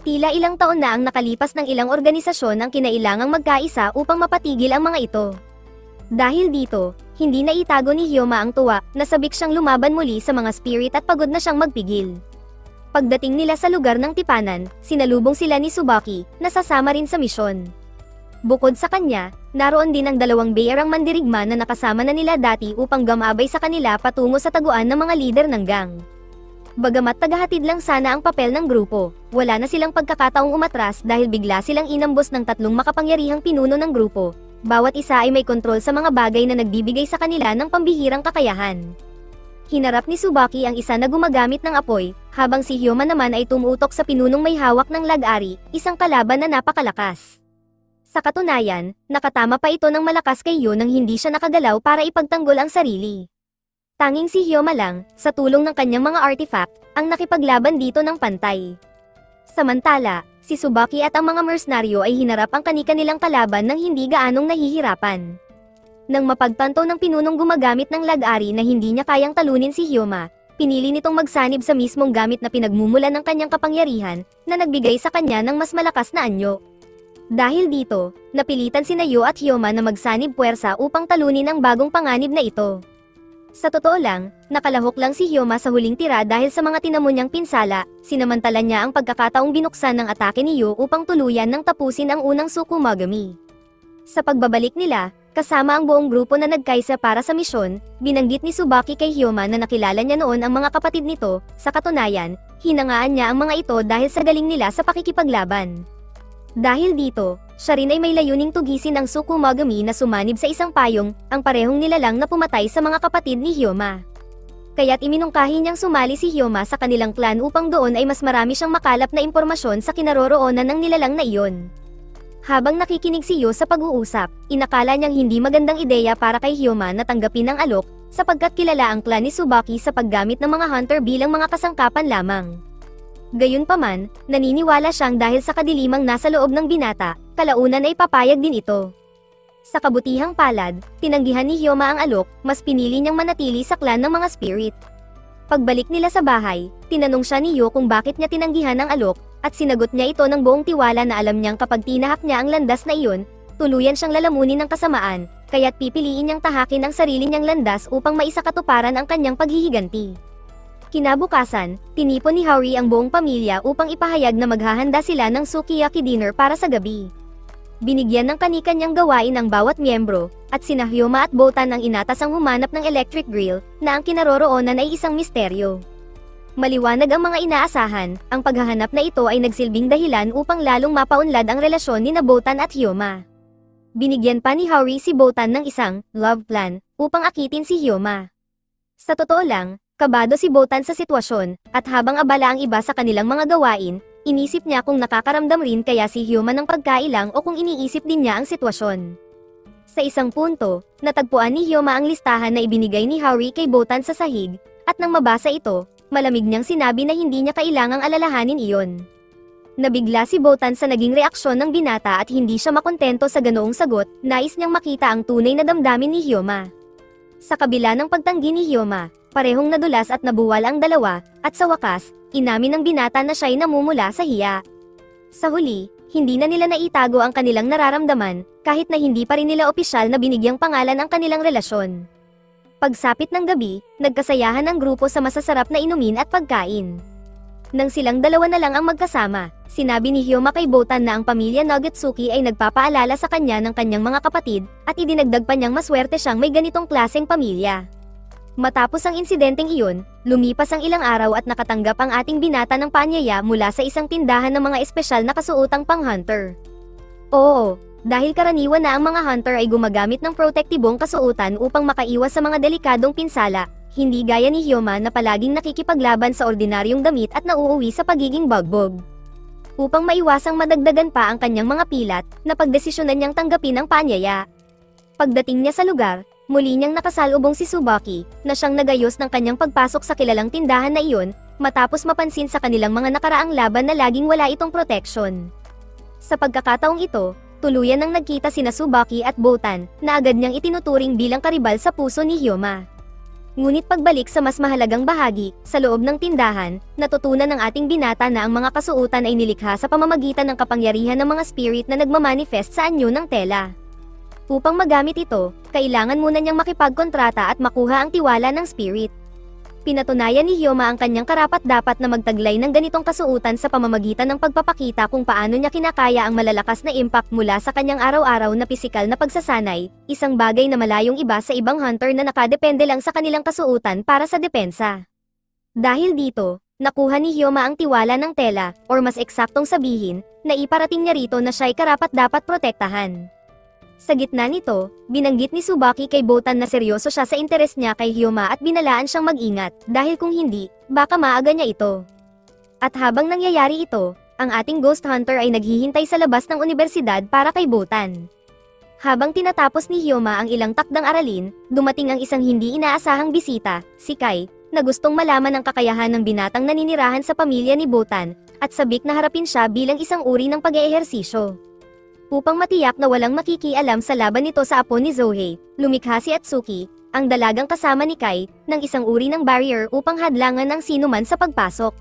Tila ilang taon na ang nakalipas ng ilang organisasyon ang kinailangang magkaisa upang mapatigil ang mga ito. Dahil dito, hindi na itago ni Hyoma ang tuwa, nasabik siyang lumaban muli sa mga spirit at pagod na siyang magpigil. Pagdating nila sa lugar ng tipanan, sinalubong sila ni Tsubaki, na sasama rin sa misyon. Bukod sa kanya, naroon din ang dalawang bayarang mandirigma na nakasama na nila dati upang gumabay sa kanila patungo sa taguan ng mga lider ng gang. Bagamat tagahatid lang sana ang papel ng grupo, wala na silang pagkakataong umatras dahil bigla silang inambos ng tatlong makapangyarihang pinuno ng grupo. Bawat isa ay may kontrol sa mga bagay na nagbibigay sa kanila ng pambihirang kakayahan. Hinarap ni Tsubaki ang isa na gumagamit ng apoy, habang si Hyoma naman ay tumutok sa pinunong may hawak ng lag-ari, isang kalaban na napakalakas. Sa katunayan, nakatama pa ito ng malakas kay Yo nang hindi siya nakagalaw para ipagtanggol ang sarili. Tanging si Hyoma lang, sa tulong ng kanyang mga artifact, ang nakipaglaban dito ng pantay. Samantala, si Tsubaki at ang mga mercenaryo ay hinarap ang kani-kanilang kalaban nang hindi gaanong nahihirapan. Nang mapagtanto ng pinunong gumagamit ng lag-ari na hindi niya kayang talunin si Hyoma, pinili nitong magsanib sa mismong gamit na pinagmumulan ng kanyang kapangyarihan, na nagbigay sa kanya ng mas malakas na anyo. Dahil dito, napilitan sina Yo at Hyoma na magsanib puwersa upang talunin ang bagong panganib na ito. Sa totoo lang, nakalahok lang si Hyoma sa huling tira dahil sa mga tinamo niyang pinsala, sinamantala niya ang pagkakataong binuksan ng atake ni Yo upang tuluyan ng tapusin ang unang Tsukumogami. Sa pagbabalik nila, kasama ang buong grupo na nagkaisa para sa misyon, binanggit ni Tsubaki kay Hyoma na nakilala niya noon ang mga kapatid nito. Sa katunayan, hinangaan niya ang mga ito dahil sa galing nila sa pakikipaglaban. Dahil dito, siya rin ay may layuning tugisin ang Tsukumogami na sumanib sa isang payong, ang parehong nilalang na pumatay sa mga kapatid ni Hyoma. Kaya't iminungkahi niyang sumali si Hyoma sa kanilang clan upang doon ay mas marami siyang makalap na impormasyon sa kinaroroonan ng nilalang na iyon. Habang nakikinig si Yo sa pag-uusap, inakala niyang hindi magandang ideya para kay Hyoma na tanggapin ang alok, sapagkat kilala ang clan ni Tsubaki sa paggamit ng mga hunter bilang mga kasangkapan lamang. Gayunpaman, naniniwala siyang dahil sa kadilimang nasa loob ng binata, kalaunan ay papayag din ito. Sa kabutihang palad, tinanggihan ni Hyoma ang alok, mas pinili niyang manatili sa clan ng mga spirit. Pagbalik nila sa bahay, tinanong siya ni Yo kung bakit niya tinanggihan ang alok, at sinagot niya ito ng buong tiwala na alam niyang kapag tinahak niya ang landas na iyon, tuluyan siyang lalamunin ng kasamaan, kaya't pipiliin niyang tahakin ang sarili niyang landas upang maisakatuparan ang kanyang paghihiganti. Kinabukasan, tinipon ni Haori ang buong pamilya upang ipahayag na maghahanda sila ng sukiyaki dinner para sa gabi. Binigyan ng kani-kanyang gawain ang bawat miyembro, at sina Hyoma at Botan ang inatas ang humanap ng electric grill, na ang kinaroroonan ay isang misteryo. Maliwanag ang mga inaasahan, ang paghahanap na ito ay nagsilbing dahilan upang lalong mapaunlad ang relasyon ni Botan at Hyoma. Binigyan pa ni Haori si Botan ng isang love plan upang akitin si Hyoma. Sa totoo lang, kabado si Botan sa sitwasyon, at habang abala ang iba sa kanilang mga gawain, inisip niya kung nakakaramdam rin kaya si Hyoma ng pagkailang o kung iniisip din niya ang sitwasyon. Sa isang punto, natagpuan ni Hyoma ang listahan na ibinigay ni Haori kay Botan sa sahig, at nang mabasa ito, malamig niyang sinabi na hindi niya kailangang alalahanin iyon. Nabigla si Botan sa naging reaksyon ng binata at hindi siya makontento sa ganoong sagot, nais niyang makita ang tunay na damdamin ni Hyoma. Sa kabila ng pagtanggi ni Hyoma, parehong nadulas at nabuwal ang dalawa, at sa wakas, inamin ng binata na siya'y namumula sa hiya. Sa huli, hindi na nila naitago ang kanilang nararamdaman, kahit na hindi pa rin nila opisyal na binigyang pangalan ang kanilang relasyon. Pagsapit ng gabi, nagkasayahan ang grupo sa masasarap na inumin at pagkain. Nang silang dalawa na lang ang magkasama, sinabi ni Hyoma kay Botan na ang pamilya Nagatsuki ay nagpapaalala sa kanya ng kanyang mga kapatid, at idinagdag pa niyang maswerte siyang may ganitong klaseng pamilya. Matapos ang insidenteng iyon, lumipas ang ilang araw at nakatanggap ang ating binata ng paanyaya mula sa isang tindahan ng mga espesyal na kasuotang pang-hunter. Oo, dahil karaniwan na ang mga hunter ay gumagamit ng protektibong kasuotan upang makaiwas sa mga delikadong pinsala, hindi gaya ni Hyoma na palaging nakikipaglaban sa ordinaryong damit at nauuwi sa pagiging bugbog. Upang maiwasang madagdagan pa ang kanyang mga pilat, napagdesisyonan niyang tanggapin ang paanyaya. Pagdating niya sa lugar, muli niyang nakasalubong si Tsubaki, na siyang nagayos ng kanyang pagpasok sa kilalang tindahan na iyon, matapos mapansin sa kanilang mga nakaraang laban na laging wala itong proteksyon. Sa pagkakataong ito, tuluyan nang nagkita sina Tsubaki at Botan, na agad niyang itinuturing bilang karibal sa puso ni Hyoma. Ngunit pagbalik sa mas mahalagang bahagi, sa loob ng tindahan, natutunan ng ating binata na ang mga kasuotan ay nilikha sa pamamagitan ng kapangyarihan ng mga spirit na nagmamanifest sa anyo ng tela. Upang magamit ito, kailangan muna niyang makipagkontrata at makuha ang tiwala ng spirit. Pinatunayan ni Hyoma ang kanyang karapat-dapat na magtaglay ng ganitong kasuotan sa pamamagitan ng pagpapakita kung paano niya kinakaya ang malalakas na impact mula sa kanyang araw-araw na pisikal na pagsasanay, isang bagay na malayong iba sa ibang hunter na nakadepende lang sa kanilang kasuotan para sa depensa. Dahil dito, nakuha ni Hyoma ang tiwala ng tela, or mas eksaktong sabihin, na iparating niya rito na siya'y karapat-dapat protektahan. Sa gitna nito, binanggit ni Tsubaki kay Botan na seryoso siya sa interes niya kay Hyoma at binalaan siyang mag-ingat, dahil kung hindi, baka maaga niya ito. At habang nangyayari ito, ang ating ghost hunter ay naghihintay sa labas ng universidad para kay Botan. Habang tinatapos ni Hyoma ang ilang takdang aralin, dumating ang isang hindi inaasahang bisita, si Kai, na gustong malaman ang kakayahan ng binatang naninirahan sa pamilya ni Botan, at sabik na harapin siya bilang isang uri ng pag-eehersisyo. Upang matiyak na walang makikialam sa laban nito sa apo ni Zohei, lumikha si Atsuki, ang dalagang kasama ni Kai, ng isang uri ng barrier upang hadlangan ng sinuman sa pagpasok.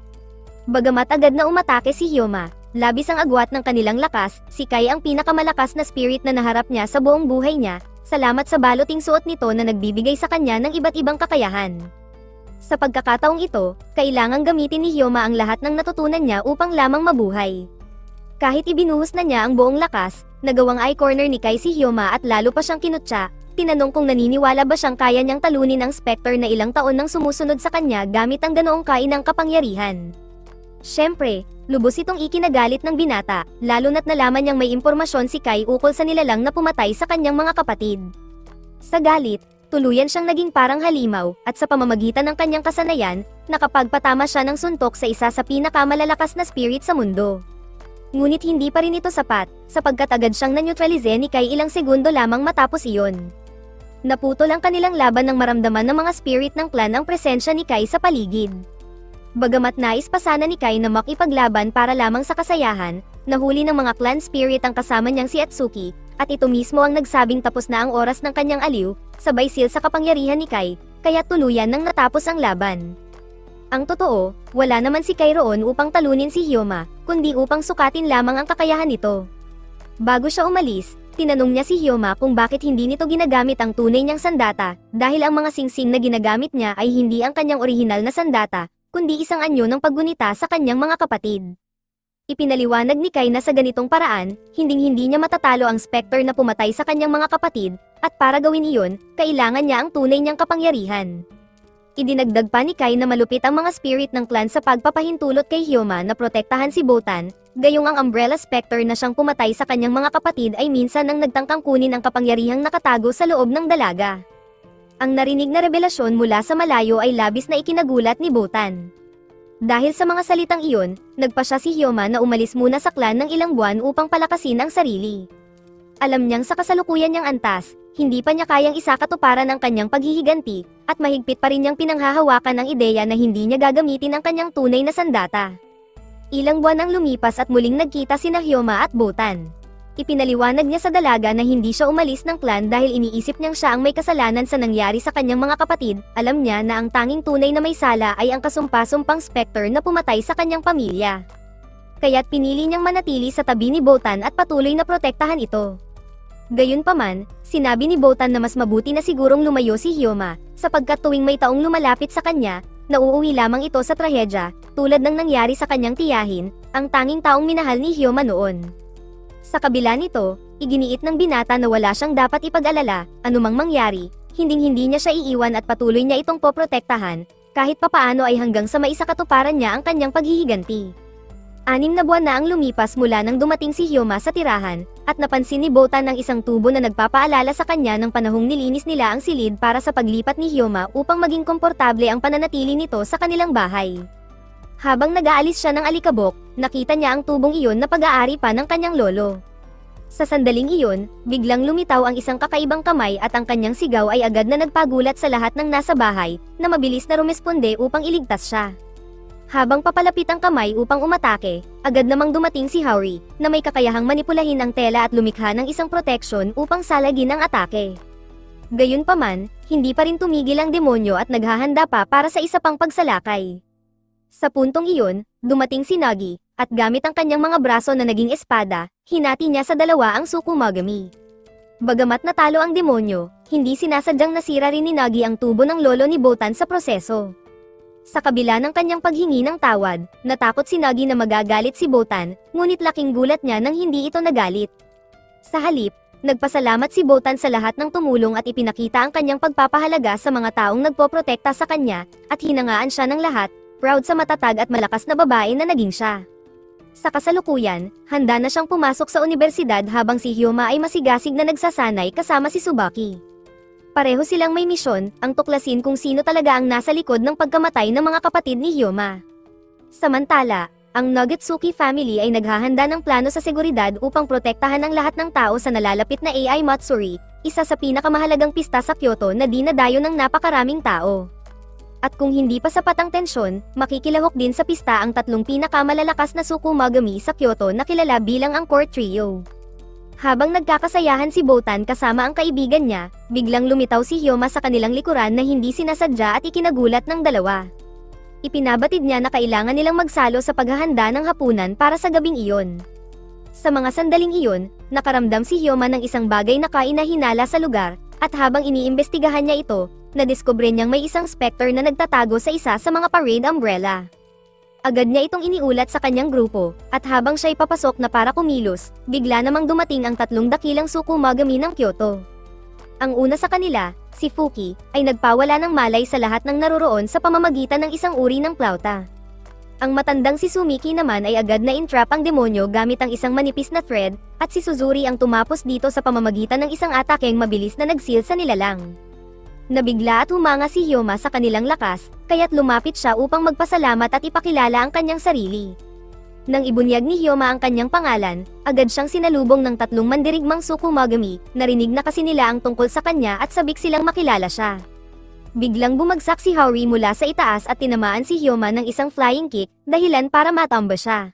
Bagamat agad na umatake si Hyoma, labis ang agwat ng kanilang lakas, si Kai ang pinakamalakas na spirit na naharap niya sa buong buhay niya, salamat sa baluting suot nito na nagbibigay sa kanya ng iba't ibang kakayahan. Sa pagkakataong ito, kailangang gamitin ni Hyoma ang lahat ng natutunan niya upang lamang mabuhay. Kahit ibinuhos na niya ang buong lakas, nagawang eye corner ni Kai si Hyoma at lalo pa siyang kinutya, tinanong kung naniniwala ba siyang kaya niyang talunin ang Spectre na ilang taon nang sumusunod sa kanya gamit ang ganoong kainang kapangyarihan. Siyempre, lubos itong ikinagalit ng binata, lalo na't nalaman niyang may impormasyon si Kai ukol sa nilalang na pumatay sa kanyang mga kapatid. Sa galit, tuluyan siyang naging parang halimaw, at sa pamamagitan ng kanyang kasanayan, nakapagpatama siya ng suntok sa isa sa pinakamalalakas na spirit sa mundo. Ngunit hindi pa rin ito sapat, sapagkat agad siyang na-neutralize ni Kai ilang segundo lamang matapos iyon. Naputol ang kanilang laban nang maramdaman ng mga spirit ng clan ang presensya ni Kai sa paligid. Bagamat nais pa sana ni Kai na makipaglaban para lamang sa kasayahan, nahuli ng mga clan spirit ang kasama niyang si Atsuki, at ito mismo ang nagsabing tapos na ang oras ng kanyang aliw, sabay seal sa kapangyarihan ni Kai, kaya tuluyan nang natapos ang laban. Ang totoo, wala naman si Kai roon upang talunin si Hyoma, kundi upang sukatin lamang ang kakayahan nito. Bago siya umalis, tinanong niya si Hyoma kung bakit hindi nito ginagamit ang tunay niyang sandata, dahil ang mga singsing na ginagamit niya ay hindi ang kanyang orihinal na sandata, kundi isang anyo ng paggunita sa kanyang mga kapatid. Ipinaliwanag ni Kai na sa ganitong paraan, hinding-hindi niya matatalo ang Spectre na pumatay sa kanyang mga kapatid, at para gawin iyon, kailangan niya ang tunay niyang kapangyarihan. Idinagdag pa ni Kai na malupit ang mga spirit ng clan sa pagpapahintulot kay Hyoma na protektahan si Botan, gayong ang Umbrella Spectre na siyang pumatay sa kanyang mga kapatid ay minsan nang nagtangkang kunin ang kapangyarihang nakatago sa loob ng dalaga. Ang narinig na revelasyon mula sa malayo ay labis na ikinagulat ni Botan. Dahil sa mga salitang iyon, nagpa siya si Hyoma na umalis muna sa clan ng ilang buwan upang palakasin ang sarili. Alam niyang sa kasalukuyan niyang antas, hindi pa niya kayang isakatuparan ang kanyang paghihiganti, at mahigpit pa rin niyang pinanghahawakan ang ideya na hindi niya gagamitin ang kanyang tunay na sandata. Ilang buwan ang lumipas at muling nagkita sina Hyoma at Botan. Ipinaliwanag niya sa dalaga na hindi siya umalis ng clan dahil iniisip niyang siya ang may kasalanan sa nangyari sa kanyang mga kapatid, alam niya na ang tanging tunay na may sala ay ang kasumpa-sumpang Spectre na pumatay sa kanyang pamilya. Kaya't pinili niyang manatili sa tabi ni Botan at patuloy na protektahan ito. Gayunpaman, sinabi ni Botan na mas mabuti na sigurong lumayo si Hyoma, sapagkat tuwing may taong lumalapit sa kanya, nauuwi lamang ito sa trahedya, tulad ng nangyari sa kanyang tiyahin, ang tanging taong minahal ni Hyoma noon. Sa kabila nito, iginiit ng binata na wala siyang dapat ipag-alala, anumang mangyari, hinding-hindi niya siya iiwan at patuloy niya itong poprotektahan, kahit papaano ay hanggang sa maisakatuparan niya ang kanyang paghihiganti. 6 na buwan na ang lumipas mula nang dumating si Hyoma sa tirahan, at napansin ni Botan ang isang tubo na nagpapaalala sa kanya ng panahong nilinis nila ang silid para sa paglipat ni Hyoma upang maging komportable ang pananatili nito sa kanilang bahay. Habang nag-aalis siya ng alikabok, nakita niya ang tubong iyon na pag-aari pa ng kanyang lolo. Sa sandaling iyon, biglang lumitaw ang isang kakaibang kamay at ang kanyang sigaw ay agad na nagpagulat sa lahat ng nasa bahay, na mabilis na rumesponde upang iligtas siya. Habang papalapit ang kamay upang umatake, agad namang dumating si Haori, na may kakayahang manipulahin ang tela at lumikha ng isang proteksyon upang salagin ang atake. Gayunpaman, hindi pa rin tumigil ang demonyo at naghahanda pa para sa isa pang pagsalakay. Sa puntong iyon, dumating si Nagi, at gamit ang kanyang mga braso na naging espada, hinati niya sa dalawa ang Tsukumagami. Bagamat natalo ang demonyo, hindi sinasadyang nasira rin ni Nagi ang tubo ng lolo ni Botan sa proseso. Sa kabila ng kanyang paghingi ng tawad, natakot si Nagi na magagalit si Botan, ngunit laking gulat niya nang hindi ito nagalit. Sa halip, nagpasalamat si Botan sa lahat ng tumulong at ipinakita ang kanyang pagpapahalaga sa mga taong nagpoprotekta sa kanya, at hinangaan siya ng lahat, proud sa matatag at malakas na babae na naging siya. Sa kasalukuyan, handa na siyang pumasok sa unibersidad habang si Hyoma ay masigasig na nagsasanay kasama si Tsubaki. Pareho silang may misyon, ang tuklasin kung sino talaga ang nasa likod ng pagkamatay ng mga kapatid ni Hyoma. Samantala, ang Nagatsuki family ay naghahanda ng plano sa seguridad upang protektahan ang lahat ng tao sa nalalapit na AI Matsuri, isa sa pinakamahalagang pista sa Kyoto na dinadayo ng napakaraming tao. At kung hindi pa sapat ang tensyon, makikilahok din sa pista ang tatlong pinakamalalakas na Tsukumogami sa Kyoto na kilala bilang ang Core Trio. Habang nagkakasayahan si Botan kasama ang kaibigan niya, biglang lumitaw si Hyoma sa kanilang likuran na hindi sinasadya at ikinagulat ng dalawa. Ipinabatid niya na kailangan nilang magsalo sa paghahanda ng hapunan para sa gabing iyon. Sa mga sandaling iyon, nakaramdam si Hyoma ng isang bagay na kainahinala sa lugar, at habang iniimbestigahan niya ito, nadiskubre niyang may isang specter na nagtatago sa isa sa mga parade umbrella. Agad niya itong iniulat sa kanyang grupo, at habang siya'y papasok na para kumilos, bigla namang dumating ang tatlong dakilang Tsukumogami ng Kyoto. Ang una sa kanila, si Fuki, ay nagpawala ng malay sa lahat ng naroroon sa pamamagitan ng isang uri ng plauta. Ang matandang si Sumiki naman ay agad na intrap ang demonyo gamit ang isang manipis na thread, at si Suzuri ang tumapos dito sa pamamagitan ng isang atakeng mabilis na nagsil sa nilalang. Nabigla at humanga si Hyoma sa kanilang lakas, kaya't lumapit siya upang magpasalamat at ipakilala ang kanyang sarili. Nang ibunyag ni Hyoma ang kanyang pangalan, agad siyang sinalubong ng tatlong mandirigmang Tsukumogami, narinig na kasi nila ang tungkol sa kanya at sabik silang makilala siya. Biglang bumagsak si Haori mula sa itaas at tinamaan si Hyoma ng isang flying kick, dahilan para matamba siya.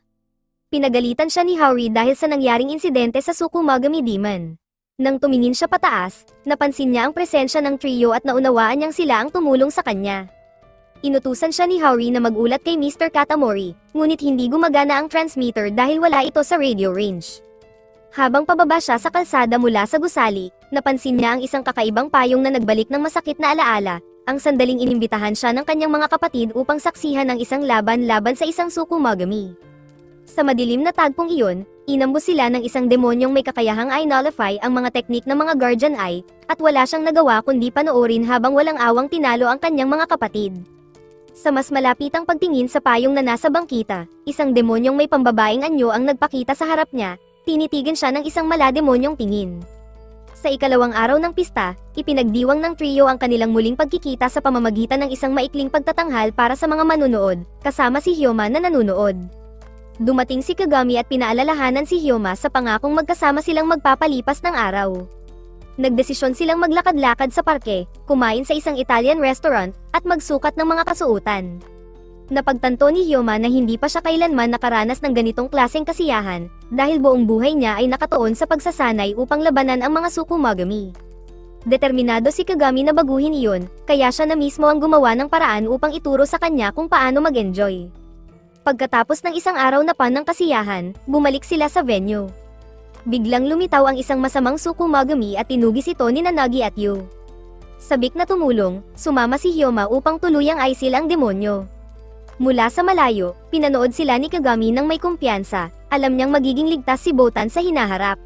Pinagalitan siya ni Haori dahil sa nangyaring insidente sa Tsukumogami Demon. Nang tumingin siya pataas, napansin niya ang presensya ng trio at naunawaan niyang sila ang tumulong sa kanya. Inutusan siya ni Haori na magulat kay Mr. Katamori, ngunit hindi gumagana ang transmitter dahil wala ito sa radio range. Habang pababa siya sa kalsada mula sa gusali, napansin niya ang isang kakaibang payong na nagbalik ng masakit na alaala, ang sandaling inimbitahan siya ng kanyang mga kapatid upang saksihan ang isang laban-laban sa isang Tsukumogami. Sa madilim na tagpong iyon, inambus sila ng isang demonyong may kakayahang i-nullify ang mga teknik ng mga Guardian Eye, at wala siyang nagawa kundi panoorin habang walang awang tinalo ang kanyang mga kapatid. Sa mas malapitang pagtingin sa payong na nasa bangkita, isang demonyong may pambabaeng anyo ang nagpakita sa harap niya, tinitigan siya ng isang malademonyong tingin. Sa ikalawang araw ng pista, ipinagdiwang ng trio ang kanilang muling pagkikita sa pamamagitan ng isang maikling pagtatanghal para sa mga manunood, kasama si Hyoma na nanunood. Dumating si Kagami at pinaalalahanan si Hyoma sa pangakong magkasama silang magpapalipas ng araw. Nagdesisyon silang maglakad-lakad sa parke, kumain sa isang Italian restaurant, at magsukat ng mga kasuotan. Napagtanto ni Hyoma na hindi pa siya kailanman nakaranas ng ganitong klaseng kasiyahan, dahil buong buhay niya ay nakatuon sa pagsasanay upang labanan ang mga Tsukumogami. Determinado si Kagami na baguhin iyon, kaya siya na mismo ang gumawa ng paraan upang ituro sa kanya kung paano mag-enjoy. Pagkatapos ng isang araw na pan ng kasiyahan, bumalik sila sa venue. Biglang lumitaw ang isang masamang Tsukumogami at tinugis ito ni Nanagi at Yu. Sabik na tumulong, sumama si Hyoma upang tuluyang aisil ang demonyo. Mula sa malayo, pinanood sila ni Kagami ng may kumpiyansa, alam niyang magiging ligtas si Botan sa hinaharap.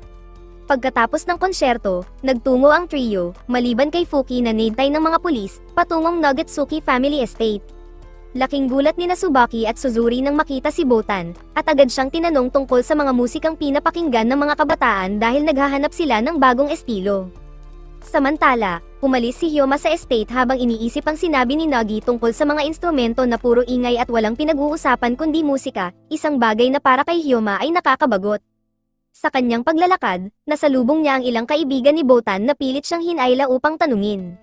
Pagkatapos ng konsyerto, nagtungo ang trio, maliban kay Fuki na nintay ng mga pulis, patungong Nagatsuki Family Estate. Laking gulat ni Tsubaki at Suzuri nang makita si Botan, at agad siyang tinanong tungkol sa mga musikang pinapakinggan ng mga kabataan dahil naghahanap sila ng bagong estilo. Samantala, umalis si Hyoma sa estate habang iniisip ang sinabi ni Nagi tungkol sa mga instrumento na puro ingay at walang pinag-uusapan kundi musika, isang bagay na para kay Hyoma ay nakakabagot. Sa kanyang paglalakad, nasalubong niya ang ilang kaibigan ni Botan na pilit siyang hinayla upang tanungin.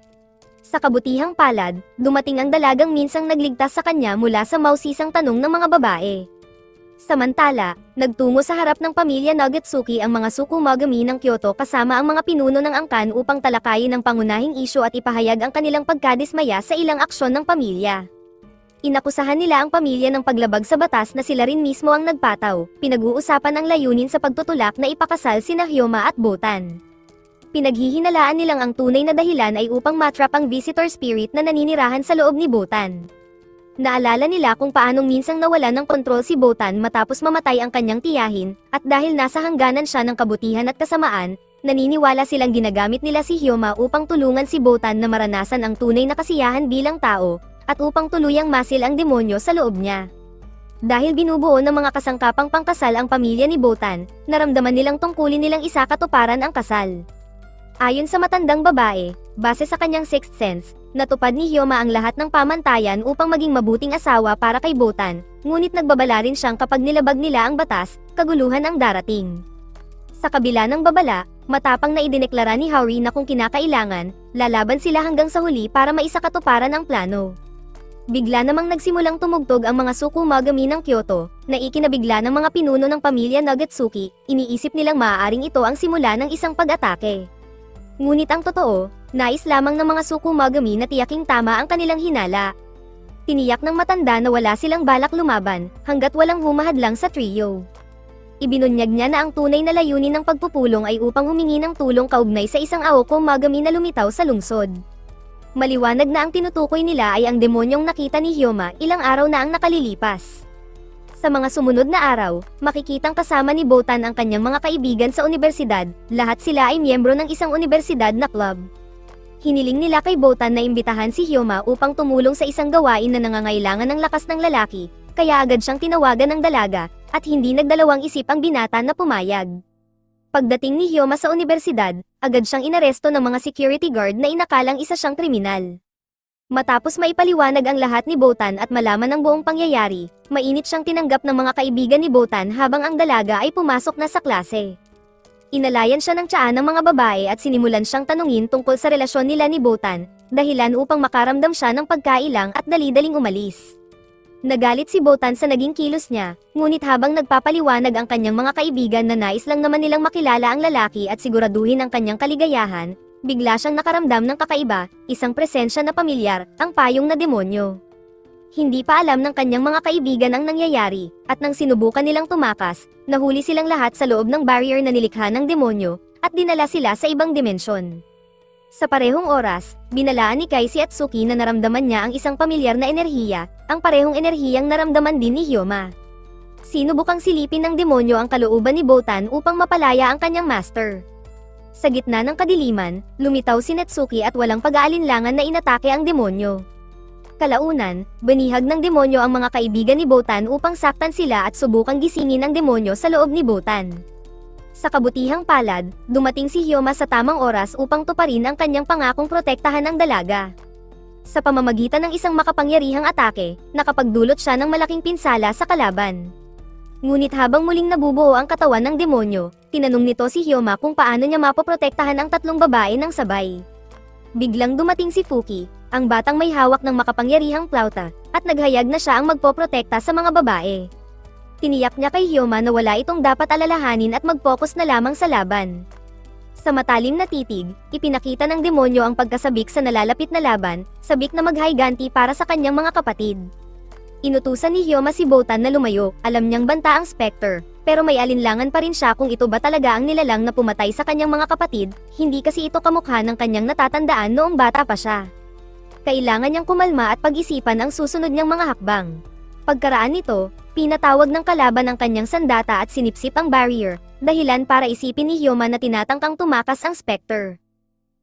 Sa kabutihang palad, dumating ang dalagang minsang nagligtas sa kanya mula sa mausisang tanong ng mga babae. Samantala, nagtungo sa harap ng pamilya Nagatsuki ang mga Tsukumogami ng Kyoto kasama ang mga pinuno ng angkan upang talakayin ang pangunahing isyu at ipahayag ang kanilang pagkadismaya sa ilang aksyon ng pamilya. Inakusahan nila ang pamilya ng paglabag sa batas na sila rin mismo ang nagpataw, pinag-uusapan ang layunin sa pagtutulak na ipakasal sina Hyoma at Botan. Pinaghihinalaan nilang ang tunay na dahilan ay upang matrap ang visitor spirit na naninirahan sa loob ni Botan. Naalala nila kung paanong minsang nawalan ng kontrol si Botan matapos mamatay ang kanyang tiyahin, at dahil nasa hangganan siya ng kabutihan at kasamaan, naniniwala silang ginagamit nila si Hyoma upang tulungan si Botan na maranasan ang tunay na kasiyahan bilang tao, at upang tuluyang masil ang demonyo sa loob niya. Dahil binubuo ng mga kasangkapang pangkasal ang pamilya ni Botan, naramdaman nilang tungkulin nilang isakatuparan ang kasal. Ayon sa matandang babae, base sa kanyang sixth sense, natupad ni Hyoma ang lahat ng pamantayan upang maging mabuting asawa para kay Botan, ngunit nagbabala rin siyang kapag nilabag nila ang batas, kaguluhan ang darating. Sa kabila ng babala, matapang na idineklara ni Haori na kung kinakailangan, lalaban sila hanggang sa huli para maisakatuparan ang plano. Bigla namang nagsimulang tumugtog ang mga Tsukumagami ng Kyoto, na ikinabigla ng mga pinuno ng pamilya Nagatsuki, iniisip nilang maaaring ito ang simula ng isang pag-atake. Ngunit ang totoo, nais lamang ng mga Tsukumagami na tiyaking tama ang kanilang hinala. Tiniyak ng matanda na wala silang balak lumaban, hanggat walang humahadlang sa trio. Ibinunyag niya na ang tunay na layunin ng pagpupulong ay upang humingi ng tulong kaugnay sa isang Aoko Magami na lumitaw sa lungsod. Maliwanag na ang tinutukoy nila ay ang demonyong nakita ni Hyoma ilang araw na ang nakalilipas. Sa mga sumunod na araw, makikitang kasama ni Botan ang kanyang mga kaibigan sa universidad, lahat sila ay miyembro ng isang universidad na club. Hiniling nila kay Botan na imbitahan si Hyoma upang tumulong sa isang gawain na nangangailangan ng lakas ng lalaki, kaya agad siyang tinawagan ng dalaga, at hindi nagdalawang isip ang binata na pumayag. Pagdating ni Hyoma sa universidad, agad siyang inaresto ng mga security guard na inakalang isa siyang kriminal. Matapos maipaliwanag ang lahat ni Botan at malaman ang buong pangyayari, mainit siyang tinanggap ng mga kaibigan ni Botan habang ang dalaga ay pumasok na sa klase. Inalayan siya ng tiyan ng mga babae at sinimulan siyang tanungin tungkol sa relasyon nila ni Botan, dahilan upang makaramdam siya ng pagkailang at dali-daling umalis. Nagalit si Botan sa naging kilos niya, ngunit habang nagpapaliwanag ang kanyang mga kaibigan na nais lang naman nilang makilala ang lalaki at siguraduhin ang kanyang kaligayahan, bigla siyang nakaramdam ng kakaiba, isang presensya na pamilyar, ang payong na demonyo. Hindi pa alam ng kanyang mga kaibigan ang nangyayari, at nang sinubukan nilang tumakas, nahuli silang lahat sa loob ng barrier na nilikha ng demonyo, at dinala sila sa ibang dimensyon. Sa parehong oras, binalaan ni Kai si Atsuki na naramdaman niya ang isang pamilyar na enerhiya, ang parehong enerhiyang naramdaman din ni Hyoma. Sinubukang silipin ng demonyo ang kalooban ni Botan upang mapalaya ang kanyang master. Sa gitna ng kadiliman, lumitaw si Natsuki at walang pag-aalinlangan na inatake ang demonyo. Kalaunan, banihag ng demonyo ang mga kaibigan ni Botan upang saktan sila at subukang gisingin ang demonyo sa loob ni Botan. Sa kabutihang palad, dumating si Hyoma sa tamang oras upang tuparin ang kanyang pangakong protektahan ang dalaga. Sa pamamagitan ng isang makapangyarihang atake, nakapagdulot siya ng malaking pinsala sa kalaban. Ngunit habang muling nabubuo ang katawan ng demonyo, tinanong nito si Hyoma kung paano niya mapoprotektahan ang tatlong babae ng sabay. Biglang dumating si Fuki, ang batang may hawak ng makapangyarihang plauta, at naghayag na siya ang magpoprotekta sa mga babae. Tiniyak niya kay Hyoma na wala itong dapat alalahanin at mag-focus na lamang sa laban. Sa matalim na titig, ipinakita ng demonyo ang pagkasabik sa nalalapit na laban, sabik na maghayganti para sa kanyang mga kapatid. Inutusan ni Hyoma si Botan na lumayo, alam niyang banta ang Spectre, pero may alinlangan pa rin siya kung ito ba talaga ang nilalang na pumatay sa kanyang mga kapatid, hindi kasi ito kamukha ng kanyang natatandaan noong bata pa siya. Kailangan niyang kumalma at pag-isipan ang susunod niyang mga hakbang. Pagkaraan nito, pinatawag ng kalaban ang kanyang sandata at sinipsip ang barrier, dahilan para isipin ni Hyoma na tinatangkang tumakas ang Spectre.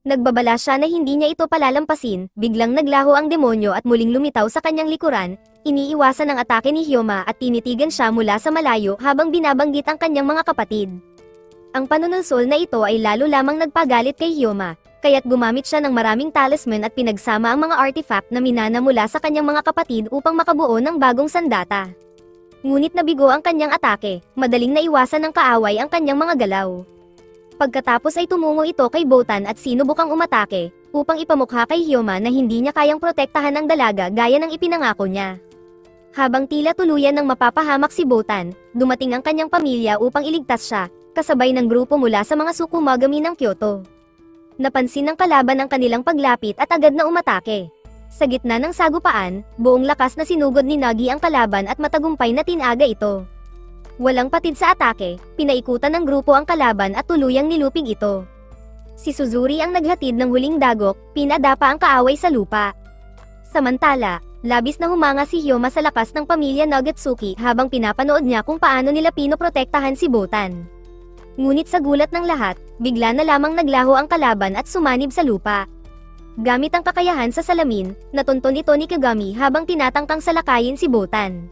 Nagbabala siya na hindi niya ito palalampasin, biglang naglaho ang demonyo at muling lumitaw sa kanyang likuran, iniiwasan ang atake ni Hyoma at tinitigan siya mula sa malayo habang binabanggit ang kanyang mga kapatid. Ang panunulsol na ito ay lalo lamang nagpagalit kay Hyoma, kaya't gumamit siya ng maraming talisman at pinagsama ang mga artifact na minana mula sa kanyang mga kapatid upang makabuo ng bagong sandata. Ngunit nabigo ang kanyang atake, madaling naiwasan ng kaaway ang kanyang mga galaw. Pagkatapos ay tumungo ito kay Botan at sinubukang umatake, upang ipamukha kay Hyoma na hindi niya kayang protektahan ang dalaga gaya ng ipinangako niya. Habang tila tuluyan ng mapapahamak si Botan, dumating ang kanyang pamilya upang iligtas siya, kasabay ng grupo mula sa mga Tsukumagami ng Kyoto. Napansin ng kalaban ang kanilang paglapit at agad na umatake. Sa gitna ng sagupaan, buong lakas na sinugod ni Nagi ang kalaban at matagumpay na tinaga ito. Walang patid sa atake, pinaikutan ng grupo ang kalaban at tuluyang nilupig ito. Si Suzuri ang naghatid ng huling dagok, pinadapa ang kaaway sa lupa. Samantala, labis na humanga si Hyoma sa lakas ng pamilya Nagatsuki habang pinapanood niya kung paano nila pinoprotektahan si Botan. Ngunit sa gulat ng lahat, bigla na lamang naglaho ang kalaban at sumanib sa lupa. Gamit ang kakayahan sa salamin, natunton ito ni Kagami habang tinatangkang salakayin si Botan.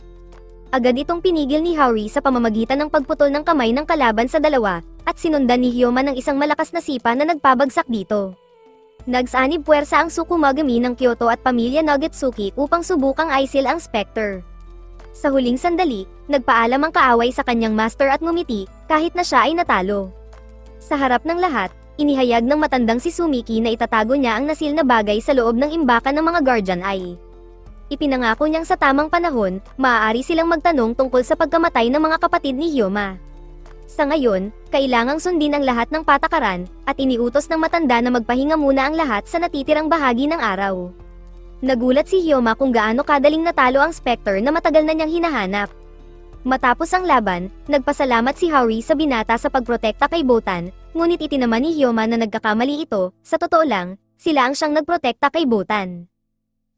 Agad itong pinigil ni Haori sa pamamagitan ng pagputol ng kamay ng kalaban sa dalawa, at sinundan ni Hyoma ng isang malakas na sipa na nagpabagsak dito. Nagsanib puwersa ang Tsukumagami ng Kyoto at pamilya Nagatsuki upang subukang aisil ang Spectre. Sa huling sandali, nagpaalam ang kaaway sa kanyang master at ngumiti, kahit na siya ay natalo. Sa harap ng lahat, inihayag ng matandang si Sumiki na itatago niya ang nasil na bagay sa loob ng imbakan ng mga Guardian Eye. Ipinangako niyang sa tamang panahon, maaari silang magtanong tungkol sa pagkamatay ng mga kapatid ni Hyoma. Sa ngayon, kailangang sundin ang lahat ng patakaran, at iniutos ng matanda na magpahinga muna ang lahat sa natitirang bahagi ng araw. Nagulat si Hyoma kung gaano kadaling natalo ang Spectre na matagal na niyang hinahanap. Matapos ang laban, nagpasalamat si Haori sa binata sa pagprotekta kay Botan, ngunit itinaman ni Hyoma na nagkakamali ito. Sa totoo lang, sila ang siyang nagprotekta kay Botan.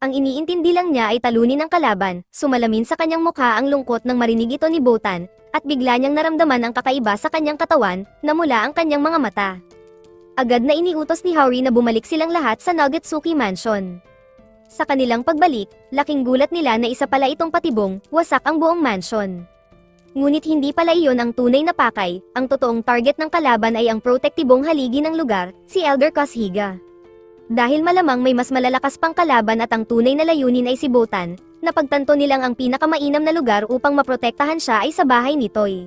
Ang iniintindi lang niya ay talunin ang kalaban, sumalamin sa kanyang mukha ang lungkot nang marinig ito ni Botan, at bigla niyang naramdaman ang kakaiba sa kanyang katawan, na mula ang kanyang mga mata. Agad na iniutos ni Haori na bumalik silang lahat sa Nagatsuki Mansion. Sa kanilang pagbalik, laking gulat nila na isa pala itong patibong, wasak ang buong mansion. Ngunit hindi pala iyon ang tunay na pakay, ang totoong target ng kalaban ay ang protektibong haligi ng lugar, si Elder Kasuhiga. Dahil malamang may mas malalakas pang kalaban at ang tunay na layunin ay si Botan, napagtanto nilang ang pinakamainam na lugar upang maprotektahan siya ay sa bahay ni Toy.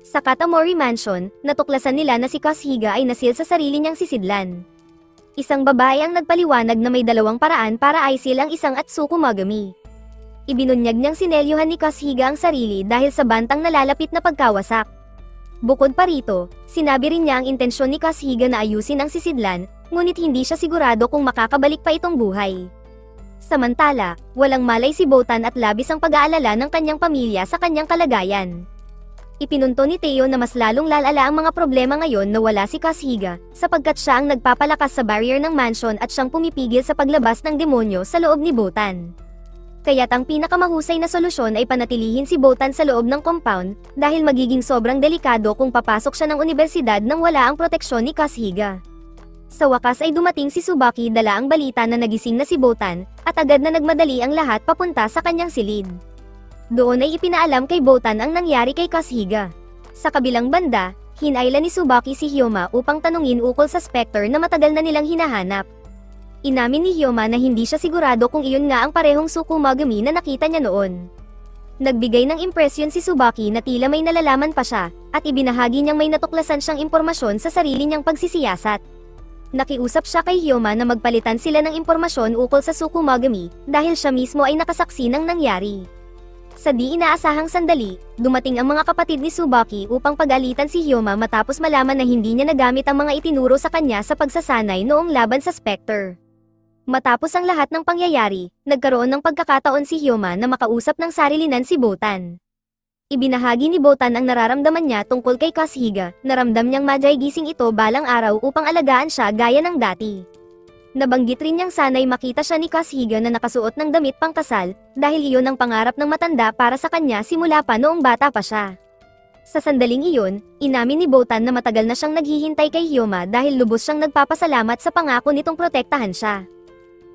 Sa Katamori Mansion, natuklasan nila na si Kasuhiga ay nasil sa sarili niyang sisidlan. Isang babae ang nagpaliwanag na may dalawang paraan para aisil ang isang Tsukumagami. Ibinunyag niyang sinelyuhan ni Kasuhiga ang sarili dahil sa bantang nalalapit na pagkawasak. Bukod pa rito, sinabi rin niya ang intensyon ni Kasuhiga na ayusin ang sisidlan, ngunit hindi siya sigurado kung makakabalik pa itong buhay. Samantala, walang malay si Botan at labis ang pag-aalala ng kanyang pamilya sa kanyang kalagayan. Ipinunto ni Teo na mas lalong lalala ang mga problema ngayon na wala si Kasuhiga, sapagkat siya ang nagpapalakas sa barrier ng mansion at siyang pumipigil sa paglabas ng demonyo sa loob ni Botan. Kaya't ang pinakamahusay na solusyon ay panatilihin si Botan sa loob ng compound, dahil magiging sobrang delikado kung papasok siya ng unibersidad nang wala ang proteksyon ni Kasuhiga. Sa wakas ay dumating si Tsubaki dala ang balita na nagising na si Botan, at agad na nagmadali ang lahat papunta sa kanyang silid. Doon ay ipinaalam kay Botan ang nangyari kay Kasuhiga. Sa kabilang banda, hinayla ni Tsubaki si Hyoma upang tanungin ukol sa Spectre na matagal na nilang hinahanap. Inamin ni Hyoma na hindi siya sigurado kung iyon nga ang parehong Tsukumagami na nakita niya noon. Nagbigay ng impresyon si Tsubaki na tila may nalalaman pa siya, at ibinahagi niyang may natuklasan siyang impormasyon sa sarili niyang pagsisiyasat. Nakiusap siya kay Hyoma na magpalitan sila ng impormasyon ukol sa Tsukumagami, dahil siya mismo ay nakasaksi ng nangyari. Sa di inaasahang sandali, dumating ang mga kapatid ni Tsubaki upang pag-alitan si Hyoma matapos malaman na hindi niya nagamit ang mga itinuro sa kanya sa pagsasanay noong laban sa Spectre. Matapos ang lahat ng pangyayari, nagkaroon ng pagkakataon si Hyoma na makausap ng sarilinan si Botan. Ibinahagi ni Botan ang nararamdaman niya tungkol kay Kasuhiga, naramdam niyang madyay gising ito balang araw upang alagaan siya gaya ng dati. Nabanggit rin niyang sana'y makita siya ni Kasuhiga na nakasuot ng damit pangkasal, dahil iyon ang pangarap ng matanda para sa kanya simula pa noong bata pa siya. Sa sandaling iyon, inamin ni Botan na matagal na siyang naghihintay kay Hyoma dahil lubos siyang nagpapasalamat sa pangako nitong protektahan siya.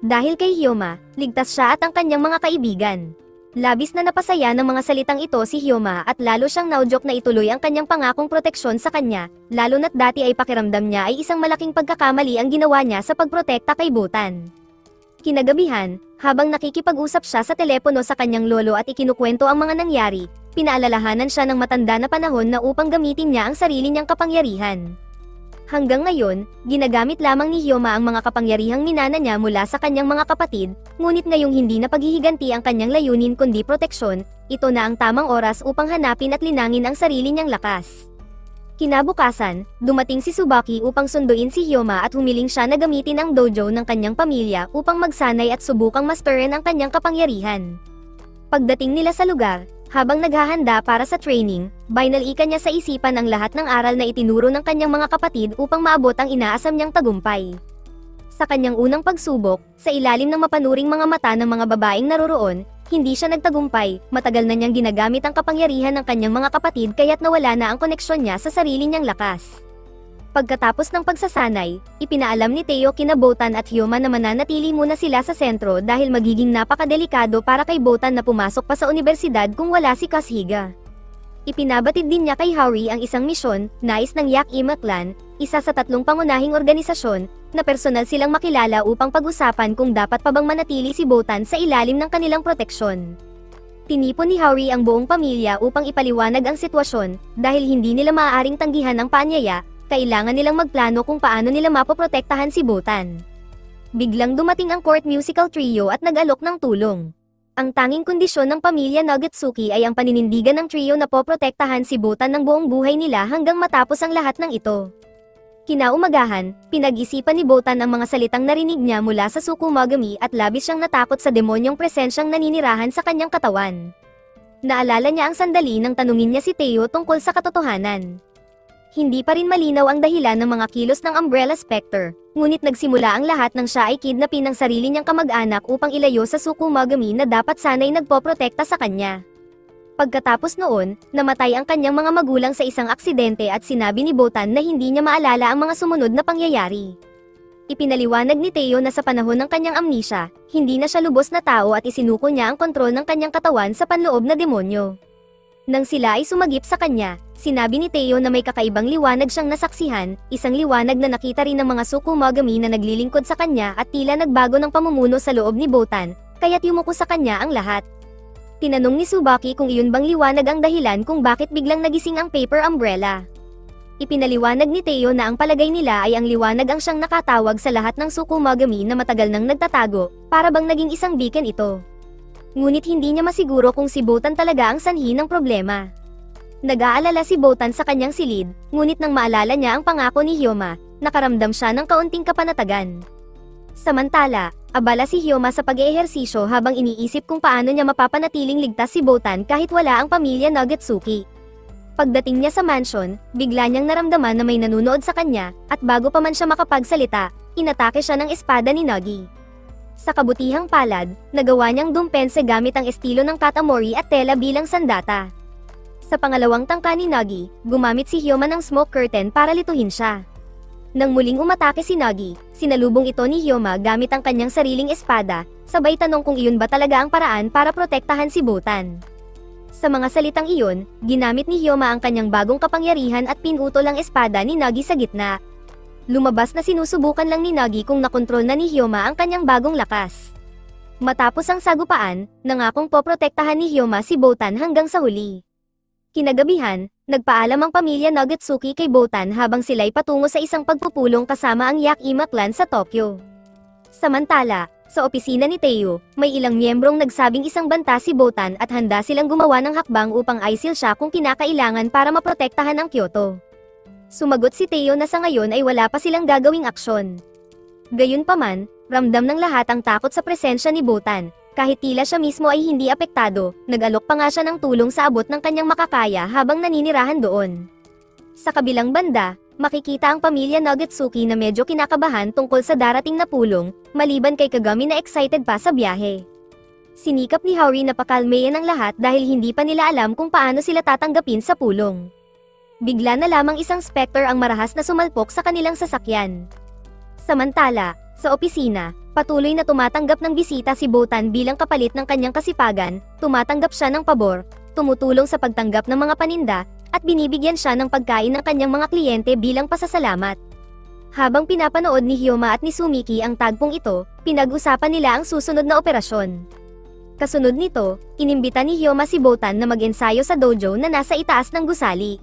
Dahil kay Hyoma, ligtas siya at ang kanyang mga kaibigan. Labis na napasaya ng mga salitang ito si Hyoma at lalo siyang naudyok na ituloy ang kanyang pangakong proteksyon sa kanya, lalo na't dati ay pakiramdam niya ay isang malaking pagkakamali ang ginawa niya sa pagprotekta kay Botan. Kinagabihan, habang nakikipag-usap siya sa telepono sa kanyang lolo at ikinukwento ang mga nangyari, pinaalalahanan siya ng matanda na panahon na upang gamitin niya ang sarili niyang kapangyarihan. Hanggang ngayon, ginagamit lamang ni Hyoma ang mga kapangyarihang minana niya mula sa kanyang mga kapatid, ngunit ngayong hindi na paghihiganti ang kanyang layunin kundi proteksyon, ito na ang tamang oras upang hanapin at linangin ang sarili niyang lakas. Kinabukasan, dumating si Tsubaki upang sunduin si Hyoma at humiling siya na gamitin ang dojo ng kanyang pamilya upang magsanay at subukang masterin ang kanyang kapangyarihan. Pagdating nila sa lugar, habang naghahanda para sa training, binalikan niya sa isipan ang lahat ng aral na itinuro ng kanyang mga kapatid upang maabot ang inaasam niyang tagumpay. Sa kanyang unang pagsubok, sa ilalim ng mapanuring mga mata ng mga babaeng naroroon, hindi siya nagtagumpay, matagal na niyang ginagamit ang kapangyarihan ng kanyang mga kapatid kaya't nawala na ang koneksyon niya sa sarili niyang lakas. Pagkatapos ng pagsasanay, ipinaalam ni Teo kina Botan at Hyoma na mananatili muna sila sa sentro dahil magiging napakadelikado para kay Botan na pumasok pa sa universidad kung wala si Kasuhiga. Ipinabatid din niya kay Haori ang isang misyon, nais ng Yakima Clan, isa sa 3 pangunahing organisasyon, na personal silang makilala upang pag-usapan kung dapat pa bang manatili si Botan sa ilalim ng kanilang proteksyon. Tinipon ni Haori ang buong pamilya upang ipaliwanag ang sitwasyon, dahil hindi nila maaaring tanggihan ang paanyaya, kailangan nilang magplano kung paano nila mapoprotektahan si Botan. Biglang dumating ang court musical trio at nag-alok ng tulong. Ang tanging kondisyon ng pamilya Nagatsuki ay ang paninindigan ng trio na poprotektahan si Botan ng buong buhay nila hanggang matapos ang lahat ng ito. Kinaumagahan, pinag-isipan ni Botan ang mga salitang narinig niya mula sa Tsukumogami at labis siyang natakot sa demonyong presensyang naninirahan sa kanyang katawan. Naalala niya ang sandali nang tanungin niya si Teo tungkol sa katotohanan. Hindi pa rin malinaw ang dahilan ng mga kilos ng Umbrella Spectre, ngunit nagsimula ang lahat nang siya ay kidnapin ng sarili niyang kamag-anak upang ilayo sa Tsukumogami na dapat sana'y nagpoprotekta sa kanya. Pagkatapos noon, namatay ang kanyang mga magulang sa isang aksidente at sinabi ni Botan na hindi niya maalala ang mga sumunod na pangyayari. Ipinaliwanag ni Teo na sa panahon ng kanyang amnesia, hindi na siya lubos na tao at isinuko niya ang kontrol ng kanyang katawan sa panloob na demonyo. Nang sila ay sumagip sa kanya, sinabi ni Teo na may kakaibang liwanag siyang nasaksihan, isang liwanag na nakita rin ng mga Tsukumogami na naglilingkod sa kanya at tila nagbago ng pamumuno sa loob ni Botan, kaya't yumuko sa kanya ang lahat. Tinanong ni Tsubaki kung iyon bang liwanag ang dahilan kung bakit biglang nagising ang paper umbrella. Ipinaliwanag ni Teo na ang palagay nila ay ang liwanag ang siyang nakatawag sa lahat ng Tsukumogami na matagal nang nagtatago, para bang naging isang beacon ito. Ngunit hindi niya masiguro kung si Botan talaga ang sanhi ng problema. Nag-aalala si Botan sa kanyang silid, ngunit nang maalala niya ang pangako ni Hyoma, nakaramdam siya ng kaunting kapanatagan. Samantala, abala si Hyoma sa pag-eehersisyo habang iniisip kung paano niya mapapanatiling ligtas si Botan kahit wala ang pamilya Nagatsuki. Pagdating niya sa mansion, bigla niyang naramdaman na may nanunood sa kanya, at bago pa man siya makapagsalita, inatake siya ng espada ni Nagi. Sa kabutihang palad, nagawa niyang dumpense gamit ang estilo ng katamori at tela bilang sandata. Sa pangalawang tangka ni Nagi, gumamit si Hyoma ng smoke curtain para lituhin siya. Nang muling umatake si Nagi, sinalubong ito ni Hyoma gamit ang kanyang sariling espada, sabay tanong kung iyon ba talaga ang paraan para protektahan si Botan. Sa mga salitang iyon, ginamit ni Hyoma ang kanyang bagong kapangyarihan at pinutol ang espada ni Nagi sa gitna. Lumabas na sinusubukan lang ni Nagi kung nakontrol na ni Hyoma ang kanyang bagong lakas. Matapos ang sagupaan, nangakong poprotektahan ni Hyoma si Botan hanggang sa huli. Kinagabihan, nagpaalam ang pamilya Nagatsuki kay Botan habang sila'y patungo sa isang pagpupulong kasama ang Yakima Clan sa Tokyo. Samantala, sa opisina ni Teo, may ilang miyembrong nagsabing isang banta si Botan at handa silang gumawa ng hakbang upang aisil siya kung kinakailangan para maprotektahan ang Kyoto. Sumagot si Teo na sa ngayon ay wala pa silang gagawing aksyon. Gayunpaman, ramdam ng lahat ang takot sa presensya ni Botan, kahit tila siya mismo ay hindi apektado, nag-alok pa nga siya ng tulong sa abot ng kanyang makakaya habang naninirahan doon. Sa kabilang banda, makikita ang pamilya Nagatsuki na medyo kinakabahan tungkol sa darating na pulong, maliban kay Kagami na excited pa sa biyahe. Sinikap ni Haori na pakalmeyan ang lahat dahil hindi pa nila alam kung paano sila tatanggapin sa pulong. Bigla na lamang isang specter ang marahas na sumalpok sa kanilang sasakyan. Samantala, sa opisina, patuloy na tumatanggap ng bisita si Botan bilang kapalit ng kanyang kasipagan, tumatanggap siya ng pabor, tumutulong sa pagtanggap ng mga paninda, at binibigyan siya ng pagkain ng kanyang mga kliyente bilang pasasalamat. Habang pinapanood ni Hyoma at ni Sumiki ang tagpong ito, pinag-usapan nila ang susunod na operasyon. Kasunod nito, inimbita ni Hyoma si Botan na mag-ensayo sa dojo na nasa itaas ng gusali.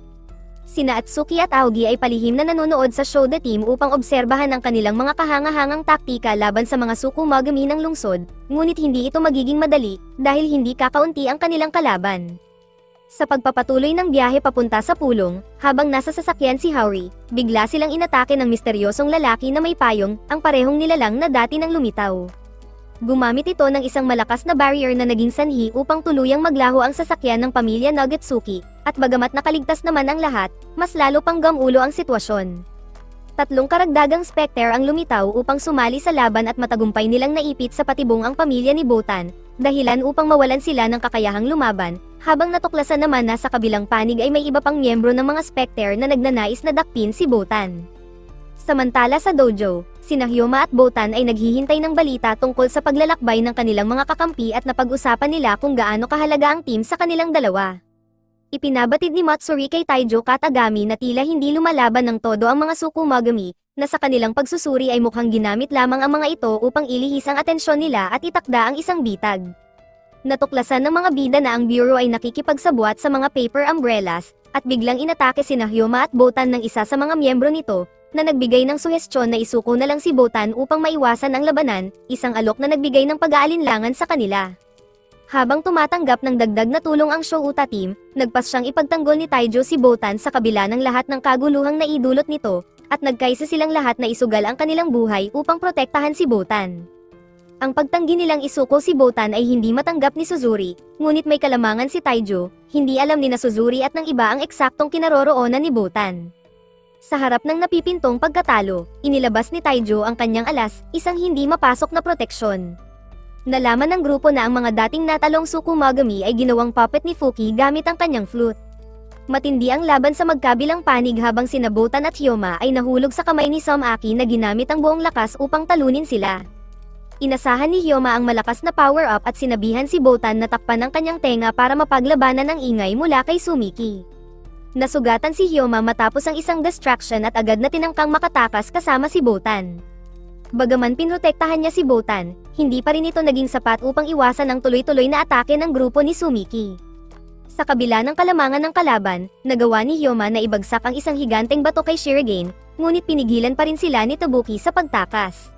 Sina Atsuki at Aogi ay palihim na nanonood sa show The Team upang obserbahan ang kanilang mga kahangahangang taktika laban sa mga Tsukumogami ng lungsod, ngunit hindi ito magiging madali, dahil hindi kakaunti ang kanilang kalaban. Sa pagpapatuloy ng biyahe papunta sa pulong, habang nasa sasakyan si Haori, bigla silang inatake ng misteryosong lalaki na may payong, ang parehong nilalang na dati nang lumitaw. Gumamit ito ng isang malakas na barrier na naging sanhi upang tuluyang maglaho ang sasakyan ng pamilya Nagatsuki, at bagamat nakaligtas naman ang lahat, mas lalo pang gamulo ang sitwasyon. 3 karagdagang specter ang lumitaw upang sumali sa laban at matagumpay nilang naipit sa patibong ang pamilya ni Botan, dahilan upang mawalan sila ng kakayahang lumaban, habang natuklasan naman na sa kabilang panig ay may iba pang miyembro ng mga specter na nagnanais na dakpin si Botan. Samantala sa dojo, sina Hyoma at Botan ay naghihintay ng balita tungkol sa paglalakbay ng kanilang mga kakampi at napag-usapan nila kung gaano kahalaga ang team sa kanilang dalawa. Ipinabatid ni Matsuri kay Taijo Katagami na tila hindi lumalaban ng todo ang mga Tsukumogami, na sa kanilang pagsusuri ay mukhang ginamit lamang ang mga ito upang ilihis ang atensyon nila at itakda ang isang bitag. Natuklasan ng mga bida na ang bureau ay nakikipagsabwat sa mga paper umbrellas, at biglang inatake sina Hyoma at Botan ng isa sa mga miyembro nito, na nagbigay ng suhestyon na isuko na lang si Botan upang maiwasan ang labanan, isang alok na nagbigay ng pag-aalinlangan sa kanila. Habang tumatanggap ng dagdag na tulong ang Shouuta team, nagpas siyang ipagtanggol ni Taijo si Botan sa kabila ng lahat ng kaguluhang naidulot nito, at nagkaisa silang lahat na isugal ang kanilang buhay upang protektahan si Botan. Ang pagtanggi nilang isuko si Botan ay hindi matanggap ni Suzuri, ngunit may kalamangan si Taijo, hindi alam ni na Suzuri at ng iba ang eksaktong kinaroroonan ni Botan. Sa harap ng napipintong pagkatalo, inilabas ni Taijo ang kanyang alas, isang hindi mapasok na proteksyon. Nalaman ng grupo na ang mga dating natalong Tsukumogami ay ginawang puppet ni Fuki gamit ang kanyang flute. Matindi ang laban sa magkabilang panig habang sina Botan at Hyoma ay nahulog sa kamay ni Somaki na ginamit ang buong lakas upang talunin sila. Inasahan ni Hyoma ang malakas na power-up at sinabihan si Botan na takpan ang kanyang tenga para mapaglabanan ang ingay mula kay Sumiki. Nasugatan si Hyoma matapos ang isang distraction at agad na tinangkang makatakas kasama si Botan. Bagaman pinrotektahan niya si Botan, hindi pa rin ito naging sapat upang iwasan ang tuloy-tuloy na atake ng grupo ni Sumiki. Sa kabila ng kalamangan ng kalaban, nagawa ni Hyoma na ibagsak ang isang higanteng bato kay Shirogane, ngunit pinigilan pa rin sila ni Tobuki sa pagtakas.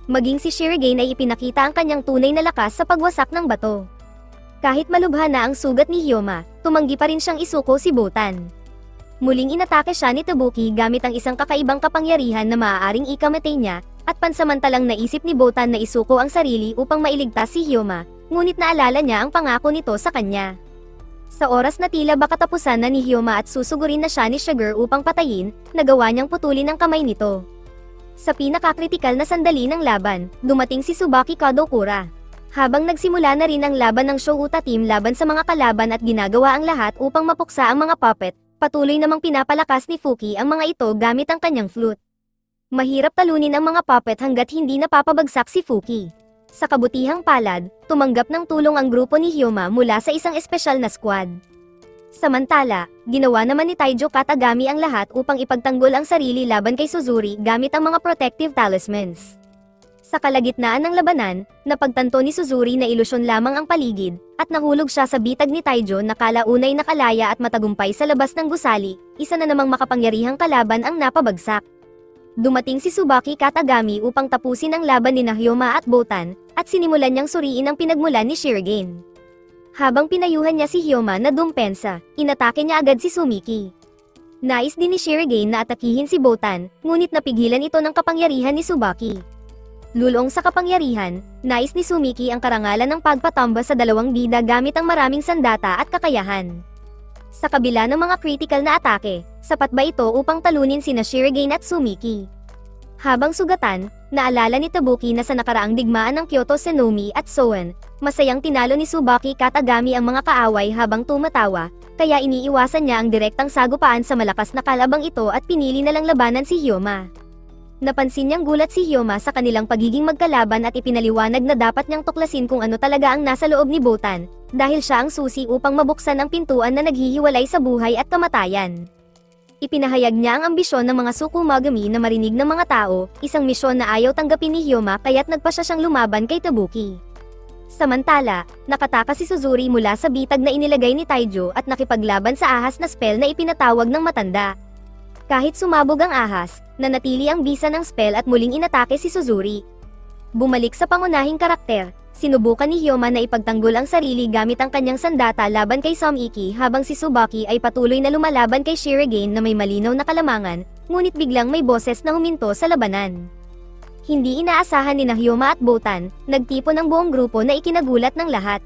Maging si Shirogane ay ipinakita ang kanyang tunay na lakas sa pagwasak ng bato. Kahit malubha na ang sugat ni Hyoma, tumanggi pa rin siyang isuko si Botan. Muling inatake siya ni Tobuki gamit ang isang kakaibang kapangyarihan na maaaring ikamatay niya, at pansamantalang naisip ni Botan na isuko ang sarili upang mailigtas si Hyoma, ngunit naalala niya ang pangako nito sa kanya. Sa oras na tila baka tapusan na ni Hyoma at susugurin na siya ni Sugar upang patayin, nagawa niyang putulin ang kamay nito. Sa pinakakritikal na sandali ng laban, dumating si Tsubaki Kadokura. Habang nagsimula na rin ang laban ng Shouuta team laban sa mga kalaban at ginagawa ang lahat upang mapuksa ang mga puppet, patuloy namang pinapalakas ni Fuki ang mga ito gamit ang kanyang flute. Mahirap talunin ang mga puppet hanggat hindi napapabagsak si Fuki. Sa kabutihang palad, tumanggap ng tulong ang grupo ni Hyoma mula sa isang espesyal na squad. Samantala, ginawa naman ni Taijo Katagami ang lahat upang ipagtanggol ang sarili laban kay Suzuri gamit ang mga protective talismans. Sa kalagitnaan ng labanan, napagtanto ni Suzuri na ilusyon lamang ang paligid, at nahulog siya sa bitag ni Taijo na kalaunay nakalaya at matagumpay sa labas ng gusali, isa na namang makapangyarihang kalaban ang napabagsak. Dumating si Tsubaki Katagami upang tapusin ang laban ni Hyoma at Botan, at sinimulan niyang suriin ang pinagmulan ni Shirogane. Habang pinayuhan niya si Hyoma na dumpensa, inatake niya agad si Sumiki. Nais din ni Shirogane na atakihin si Botan, ngunit napigilan ito ng kapangyarihan ni Tsubaki. Lulong sa kapangyarihan, nais ni Sumiki ang karangalan ng pagpatamba sa dalawang bida gamit ang maraming sandata at kakayahan. Sa kabila ng mga critical na atake, sapat ba ito upang talunin sina Shirogane at Sumiki? Habang sugatan, naalala ni Tobuki na sa nakaraang digmaan ng Kyoto Senomi at Soen, masayang tinalo ni Tsubaki Katagami ang mga kaaway habang tumatawa, kaya iniiwasan niya ang direktang sagupaan sa malakas na kalabang ito at pinili na lang labanan si Hyoma. Napansin niyang gulat si Hyoma sa kanilang pagiging magkalaban at ipinaliwanag na dapat niyang tuklasin kung ano talaga ang nasa loob ni Botan, dahil siya ang susi upang mabuksan ang pintuan na naghihiwalay sa buhay at kamatayan. Ipinahayag niya ang ambisyon ng mga Tsukumogami na marinig ng mga tao, isang misyon na ayaw tanggapin ni Hyoma kaya't nagpasya siyang lumaban kay Tobuki. Samantala, nakatakas si Suzuri mula sa bitag na inilagay ni Taijo at nakipaglaban sa ahas na spell na ipinatawag ng matanda. Kahit sumabog ang ahas, nanatili ang bisa ng spell at muling inatake si Suzuri. Bumalik sa pangunahing karakter, sinubukan ni Hyoma na ipagtanggol ang sarili gamit ang kanyang sandata laban kay Somiki habang si Tsubaki ay patuloy na lumalaban kay Shirogane na may malinaw na kalamangan, ngunit biglang may boses na huminto sa labanan. Hindi inaasahan ni Hyoma at Botan, nagtipon ang buong grupo na ikinagulat ng lahat.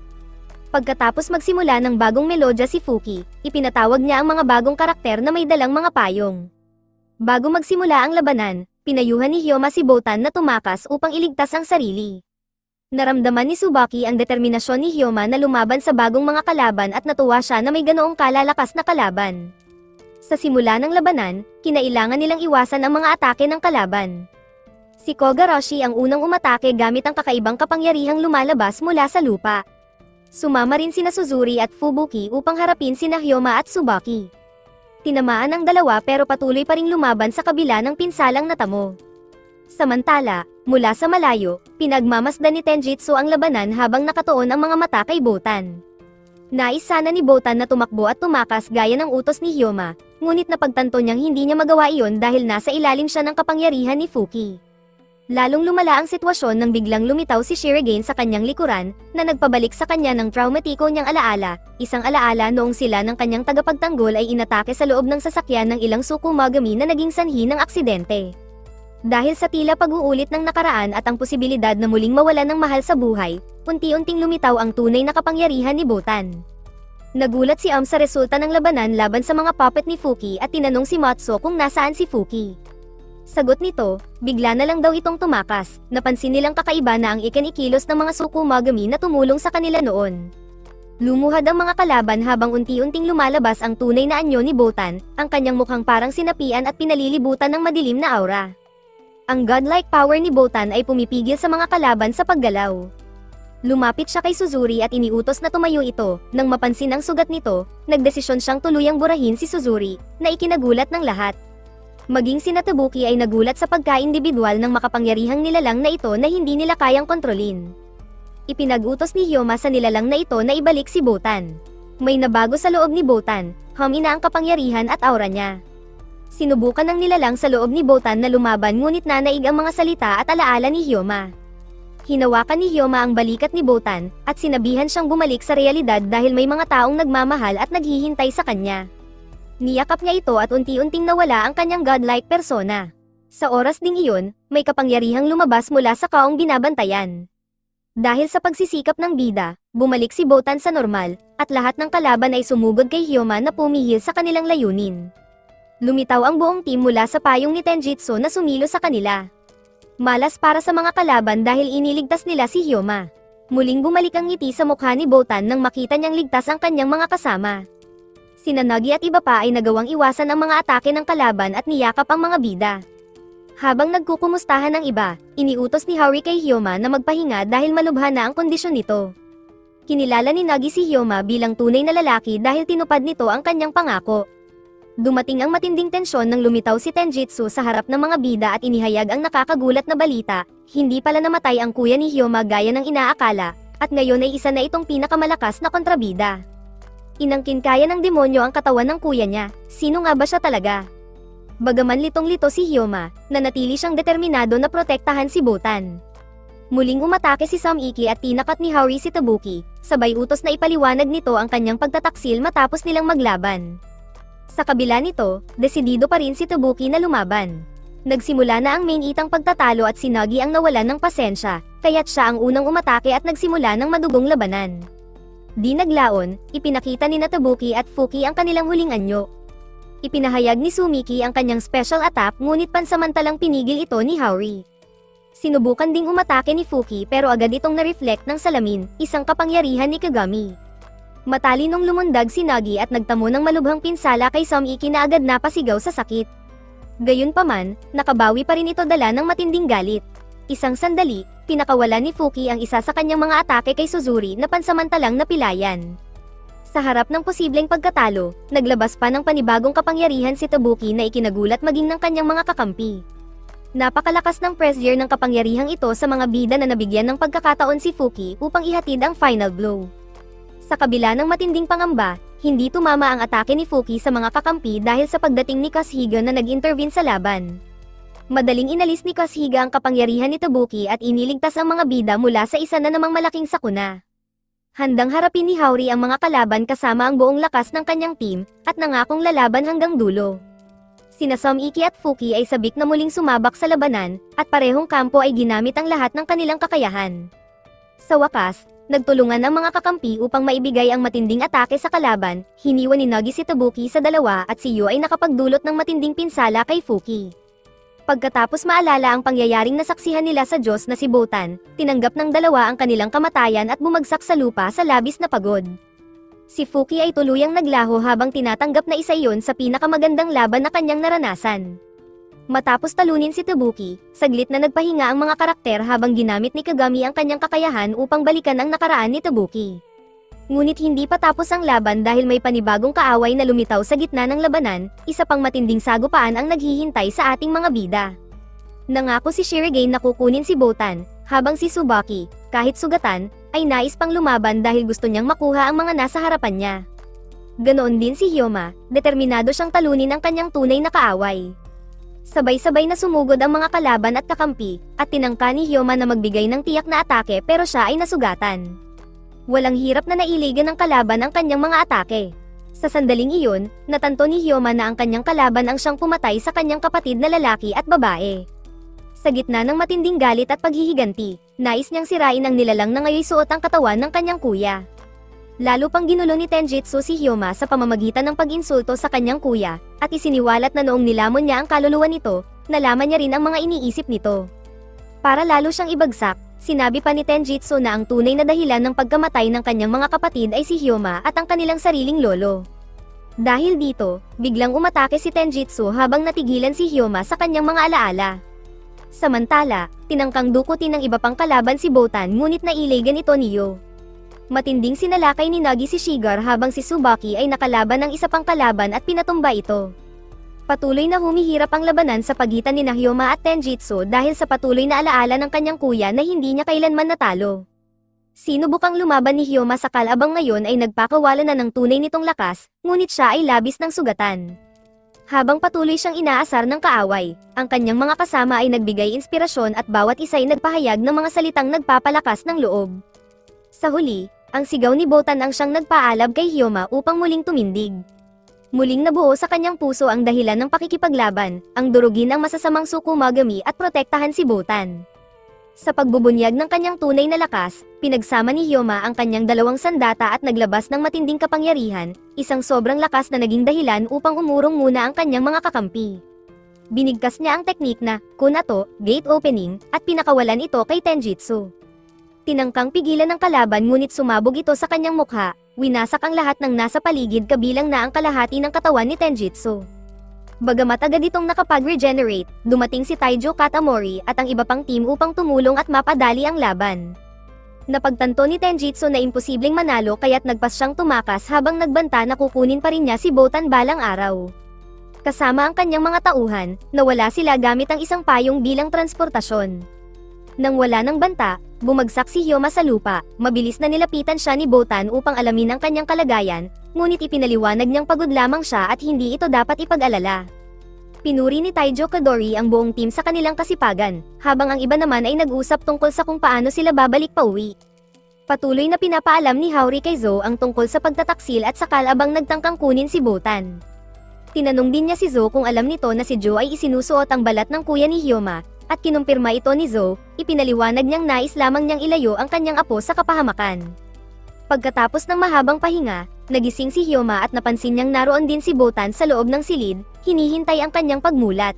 Pagkatapos magsimula ng bagong melodya si Fuki, ipinatawag niya ang mga bagong karakter na may dalang mga payong. Bago magsimula ang labanan, pinayuhan ni Hyoma si Botan na tumakas upang iligtas ang sarili. Naramdaman ni Tsubaki ang determinasyon ni Hyoma na lumaban sa bagong mga kalaban at natuwa siya na may ganoong kalalakas na kalaban. Sa simula ng labanan, kinailangan nilang iwasan ang mga atake ng kalaban. Si Kogarashi ang unang umatake gamit ang kakaibang kapangyarihang lumalabas mula sa lupa. Sumama rin sina Suzuri at Fubuki upang harapin sina Hyoma at Tsubaki. Tinamaan ang dalawa pero patuloy pa ring lumaban sa kabila ng pinsalang natamo. Samantala, mula sa malayo, pinagmamasdan ni Tenjitsu ang labanan habang nakatuon ang mga mata kay Botan. Nais sana ni Botan na tumakbo at tumakas gaya ng utos ni Hyoma, ngunit napagtanto niyang hindi niya magawa iyon dahil nasa ilalim siya ng kapangyarihan ni Fuki. Lalong lumala ang sitwasyon nang biglang lumitaw si Shirogane sa kanyang likuran, na nagpabalik sa kanya ng traumatiko niyang alaala, isang alaala noong sila ng kanyang tagapagtanggol ay inatake sa loob ng sasakyan ng ilang Tsukumogami na naging sanhi ng aksidente. Dahil sa tila pag-uulit ng nakaraan at ang posibilidad na muling mawalan ng mahal sa buhay, unti-unting lumitaw ang tunay na kapangyarihan ni Botan. Nagulat si sa resulta ng labanan laban sa mga puppet ni Fuki at tinanong si Matsu kung nasaan si Fuki. Sagot nito, bigla na lang daw itong tumakas, napansin nilang kakaiba na ang ikinikilos ng mga Tsukumogami na tumulong sa kanila noon. Lumuhad ang mga kalaban habang unti-unting lumalabas ang tunay na anyo ni Botan, ang kanyang mukhang parang sinapian at pinalilibutan ng madilim na aura. Ang godlike power ni Botan ay pumipigil sa mga kalaban sa paggalaw. Lumapit siya kay Suzuri at iniutos na tumayo ito, nang mapansin ang sugat nito, nagdesisyon siyang tuluyang burahin si Suzuri, na ikinagulat ng lahat. Maging si Tabuki ay nagulat sa pagka-individual ng makapangyarihang nilalang na ito na hindi nila kayang kontrolin. Ipinag-utos ni Hyoma sa nilalang na ito na ibalik si Botan. May nabago sa loob ni Botan, humina ang kapangyarihan at aura niya. Sinubukan ng nilalang sa loob ni Botan na lumaban ngunit nanaig ang mga salita at alaala ni Hyoma. Hinawakan ni Hyoma ang balikat ni Botan, at sinabihan siyang bumalik sa realidad dahil may mga taong nagmamahal at naghihintay sa kanya. Niyakap niya ito at unti-unting nawala ang kanyang godlike persona. Sa oras ding iyon, may kapangyarihang lumabas mula sa kaong binabantayan. Dahil sa pagsisikap ng bida, bumalik si Botan sa normal, at lahat ng kalaban ay sumugod kay Hyoma na pumihil sa kanilang layunin. Lumitaw ang buong team mula sa payong ni Tenjitsu na sumilo sa kanila. Malas para sa mga kalaban dahil iniligtas nila si Hyoma. Muling bumalik ang ngiti sa mukha ni Botan nang makita niyang ligtas ang kanyang mga kasama. Sina Nagi at iba pa ay nagawang iwasan ang mga atake ng kalaban at niyakap ang mga bida. Habang nagkukumustahan ng iba, iniutos ni Haori kay Hyoma na magpahinga dahil malubha na ang kondisyon nito. Kinilala ni Nagi si Hyoma bilang tunay na lalaki dahil tinupad nito ang kanyang pangako. Dumating ang matinding tensyon nang lumitaw si Tenjitsu sa harap ng mga bida at inihayag ang nakakagulat na balita, hindi pala namatay ang kuya ni Hyoma gaya ng inaakala, at ngayon ay isa na itong pinakamalakas na kontrabida. Inangkin kaya ng demonyo ang katawan ng kuya niya, sino nga ba siya talaga? Bagaman litong-lito si Hyoma, nanatili siyang determinado na protektahan si Botan. Muling umatake si Samiki at tinakat ni Haori si Tabuki, sabay utos na ipaliwanag nito ang kanyang pagtataksil matapos nilang maglaban. Sa kabila nito, desidido pa rin si Tabuki na lumaban. Nagsimula na ang main-itang pagtatalo at si Nagi ang nawalan ng pasensya, kaya't siya ang unang umatake at nagsimula ng madugong labanan. Di naglaon, ipinakita ni Tabuki at Fuki ang kanilang huling anyo. Ipinahayag ni Sumiki ang kanyang special attack ngunit pansamantalang pinigil ito ni Haori. Sinubukan ding umatake ni Fuki pero agad itong na-reflect ng salamin, isang kapangyarihan ni Kagami. Matalinong lumundag si Nagi at nagtamo ng malubhang pinsala kay Samiki na agad napasigaw sa sakit. Gayunpaman, nakabawi pa rin ito dala ng matinding galit. Isang sandali, pinakawalan ni Fuki ang isa sa kanyang mga atake kay Suzuri na pansamantalang napilayan. Sa harap ng posibleng pagkatalo, naglabas pa ng panibagong kapangyarihan si Tabuki na ikinagulat maging ng kanyang mga kakampi. Napakalakas ng pressure ng kapangyarihang ito sa mga bida na nabigyan ng pagkakataon si Fuki upang ihatid ang final blow. Sa kabila ng matinding pangamba, hindi tumama ang atake ni Fuki sa mga kakampi dahil sa pagdating ni Kasuga na nag-intervene sa laban. Madaling inalis ni Kasuga ang kapangyarihan ni Tabuki at iniligtas ang mga bida mula sa isa na namang malaking sakuna. Handang harapin ni Haori ang mga kalaban kasama ang buong lakas ng kanyang team, at nangakong lalaban hanggang dulo. Sina Samiki at Fuki ay sabik na muling sumabak sa labanan, at parehong kampo ay ginamit ang lahat ng kanilang kakayahan. Sa wakas, nagtulungan ang mga kakampi upang maibigay ang matinding atake sa kalaban, hiniwan ni Nagi si Tabuki sa dalawa at si Yu ay nakapagdulot ng matinding pinsala kay Fuki. Pagkatapos maalala ang pangyayaring nasaksihan nila sa Diyos na si Botan, tinanggap ng dalawa ang kanilang kamatayan at bumagsak sa lupa sa labis na pagod. Si Fuki ay tuluyang naglaho habang tinatanggap na isa iyon sa pinakamagandang laban na kanyang naranasan. Matapos talunin si Tabuki, saglit na nagpahinga ang mga karakter habang ginamit ni Kagami ang kanyang kakayahan upang balikan ang nakaraan ni Tabuki. Ngunit hindi pa tapos ang laban dahil may panibagong kaaway na lumitaw sa gitna ng labanan, isa pang matinding sagupaan ang naghihintay sa ating mga bida. Nangako si Shirogane na kukunin si Botan, habang si Tsubaki, kahit sugatan, ay nais pang lumaban dahil gusto niyang makuha ang mga nasa harapan niya. Ganoon din si Hyoma, determinado siyang talunin ang kanyang tunay na kaaway. Sabay-sabay na sumugod ang mga kalaban at kakampi, at tinangka ni Hyoma na magbigay ng tiyak na atake pero siya ay nasugatan. Walang hirap na nailigan ng kalaban ang kanyang mga atake. Sa sandaling iyon, natanto ni Hyoma na ang kanyang kalaban ang siyang pumatay sa kanyang kapatid na lalaki at babae. Sa gitna ng matinding galit at paghihiganti, nais niyang sirain ang nilalang na ngayon suot ang katawan ng kanyang kuya. Lalo pang ginulo ni Tenjitsu si Hyoma sa pamamagitan ng pag-insulto sa kanyang kuya, at isiniwalat na noong nilamon niya ang kaluluwa nito, nalaman niya rin ang mga iniisip nito. Para lalo siyang ibagsak, sinabi pa ni Tenjitsu na ang tunay na dahilan ng pagkamatay ng kanyang mga kapatid ay si Hyoma at ang kanilang sariling lolo. Dahil dito, biglang umatake si Tenjitsu habang natigilan si Hyoma sa kanyang mga alaala. Samantala, tinangkang dukutin ng iba pang kalaban si Botan ngunit nailagan ito ni Yo. Matinding sinalakay ni Nagi si Shigar habang si Tsubaki ay nakalaban ng isa pang kalaban at pinatumba ito. Patuloy na humihirap ang labanan sa pagitan ni Hyoma at Tenjitsu dahil sa patuloy na alaala ng kanyang kuya na hindi niya kailanman natalo. Sinubukang lumaban ni Hyoma sa kalabang ngayon ay nagpakawala na ng tunay nitong lakas, ngunit siya ay labis ng sugatan. Habang patuloy siyang inaasar ng kaaway, ang kanyang mga kasama ay nagbigay inspirasyon at bawat isa ay nagpahayag ng mga salitang nagpapalakas ng loob. Sa huli, ang sigaw ni Botan ang siyang nagpaalab kay Hyoma upang muling tumindig. Muling nabuo sa kanyang puso ang dahilan ng pakikipaglaban, ang durugin ang masasamang Tsukumagami at protektahan si Botan. Sa pagbubunyag ng kanyang tunay na lakas, pinagsama ni Hyoma ang kanyang dalawang sandata at naglabas ng matinding kapangyarihan, isang sobrang lakas na naging dahilan upang umurong muna ang kanyang mga kakampi. Binigkas niya ang teknik na Kunato, Gate Opening, at pinakawalan ito kay Tenjitsu. Tinangkang pigilan ng kalaban ngunit sumabog ito sa kanyang mukha, winasak ang lahat ng nasa paligid kabilang na ang kalahati ng katawan ni Tenjitsu. Bagamat agad itong nakapag-regenerate, dumating si Taijo Katamori at ang iba pang team upang tumulong at mapadali ang laban. Napagtanto ni Tenjitsu na imposibleng manalo kaya't nagpas siyang tumakas habang nagbanta na kukunin pa rin niya si Botan balang araw. Kasama ang kanyang mga tauhan, nawala sila gamit ang isang payong bilang transportasyon. Nang wala ng banta, bumagsak si Hyoma sa lupa, mabilis na nilapitan siya ni Botan upang alamin ang kanyang kalagayan, ngunit ipinaliwanag niyang pagod lamang siya at hindi ito dapat ipag-alala. Pinuri ni Taijo Kadori ang buong team sa kanilang kasipagan, habang ang iba naman ay nag-usap tungkol sa kung paano sila babalik pauwi. Patuloy na pinapaalam ni Haori kay Zo ang tungkol sa pagtataksil at sakal abang nagtangkang kunin si Botan. Tinanong din niya si Zo kung alam nito na si Jo ay isinusuot ang balat ng kuya ni Hyoma, at kinumpirma ito ni Zo, ipinaliwanag niyang nais lamang niyang ilayo ang kanyang apo sa kapahamakan. Pagkatapos ng mahabang pahinga, nagising si Hyoma at napansin niyang naroon din si Botan sa loob ng silid, hinihintay ang kanyang pagmulat.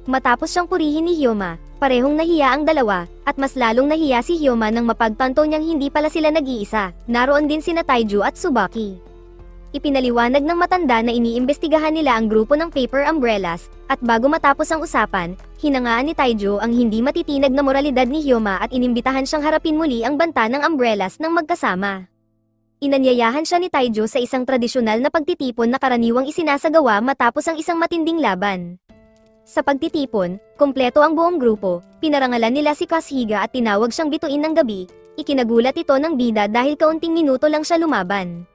Matapos siyang purihin ni Hyoma, parehong nahiya ang dalawa, at mas lalong nahiya si Hyoma nang mapagtanto niyang hindi pala sila nag-iisa, naroon din sina Taiju at Tsubaki. Ipinaliwanag ng matanda na iniimbestigahan nila ang grupo ng Paper Umbrellas, at bago matapos ang usapan, hinangaan ni Taiju ang hindi matitinag na moralidad ni Hyoma at inimbitahan siyang harapin muli ang banta ng Umbrellas ng magkasama. Inanyayahan siya ni Taiju sa isang tradisyonal na pagtitipon na karaniwang isinasagawa matapos ang isang matinding laban. Sa pagtitipon, kumpleto ang buong grupo, pinarangalan nila si Kasuhiga at tinawag siyang bituin ng gabi, ikinagulat ito ng bida dahil kaunting minuto lang siya lumaban.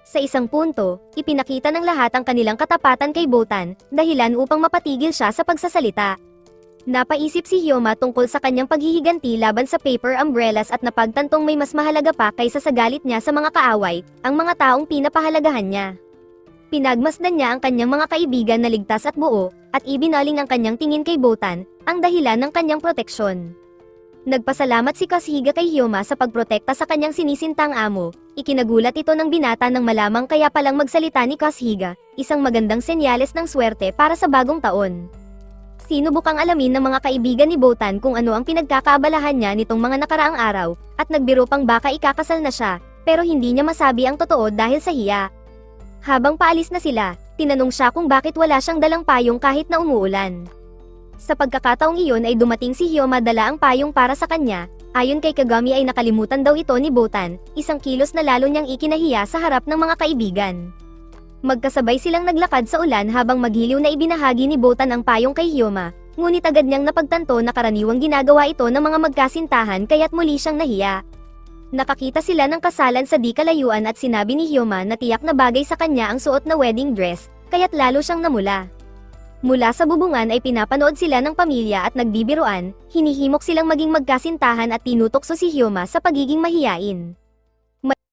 Sa isang punto, ipinakita ng lahat ang kanilang katapatan kay Botan, dahilan upang mapatigil siya sa pagsasalita. Napaisip si Hyoma tungkol sa kanyang paghihiganti laban sa Paper Umbrellas at napagtantong may mas mahalaga pa kaysa sa galit niya sa mga kaaway, ang mga taong pinapahalagahan niya. Pinagmasdan niya ang kanyang mga kaibigan na ligtas at buo, at ibinaling ang kanyang tingin kay Botan, ang dahilan ng kanyang proteksyon. Nagpasalamat si Kasuhiga kay Hyoma sa pagprotekta sa kanyang sinisintang amo, ikinagulat ito ng binata nang malamang kaya palang magsalita ni Kasuhiga, isang magandang senyales ng swerte para sa bagong taon. Sinubukang alamin ng mga kaibigan ni Botan kung ano ang pinagkakaabalahan niya nitong mga nakaraang araw, at nagbiro pang baka ikakasal na siya, pero hindi niya masabi ang totoo dahil sa hiya. Habang paalis na sila, tinanong siya kung bakit wala siyang dalang payong kahit na umuulan. Sa pagkakataong iyon ay dumating si Hyoma dala ang payong para sa kanya. Ayon kay Kagami ay nakalimutan daw ito ni Botan, isang kilos na lalo niyang ikinahiya sa harap ng mga kaibigan. Magkasabay silang naglakad sa ulan habang maghiliw na ibinahagi ni Botan ang payong kay Hyoma, ngunit agad niyang napagtanto na karaniwang ginagawa ito ng mga magkasintahan kaya't muli siyang nahiya. Nakakita sila ng kasalan sa di kalayuan at sinabi ni Hyoma na tiyak na bagay sa kanya ang suot na wedding dress, kaya't lalo siyang namula. Mula sa bubungan ay pinapanood sila ng pamilya at nagbibiruan, hinihimok silang maging magkasintahan at tinutokso si Hyoma sa pagiging mahiyain.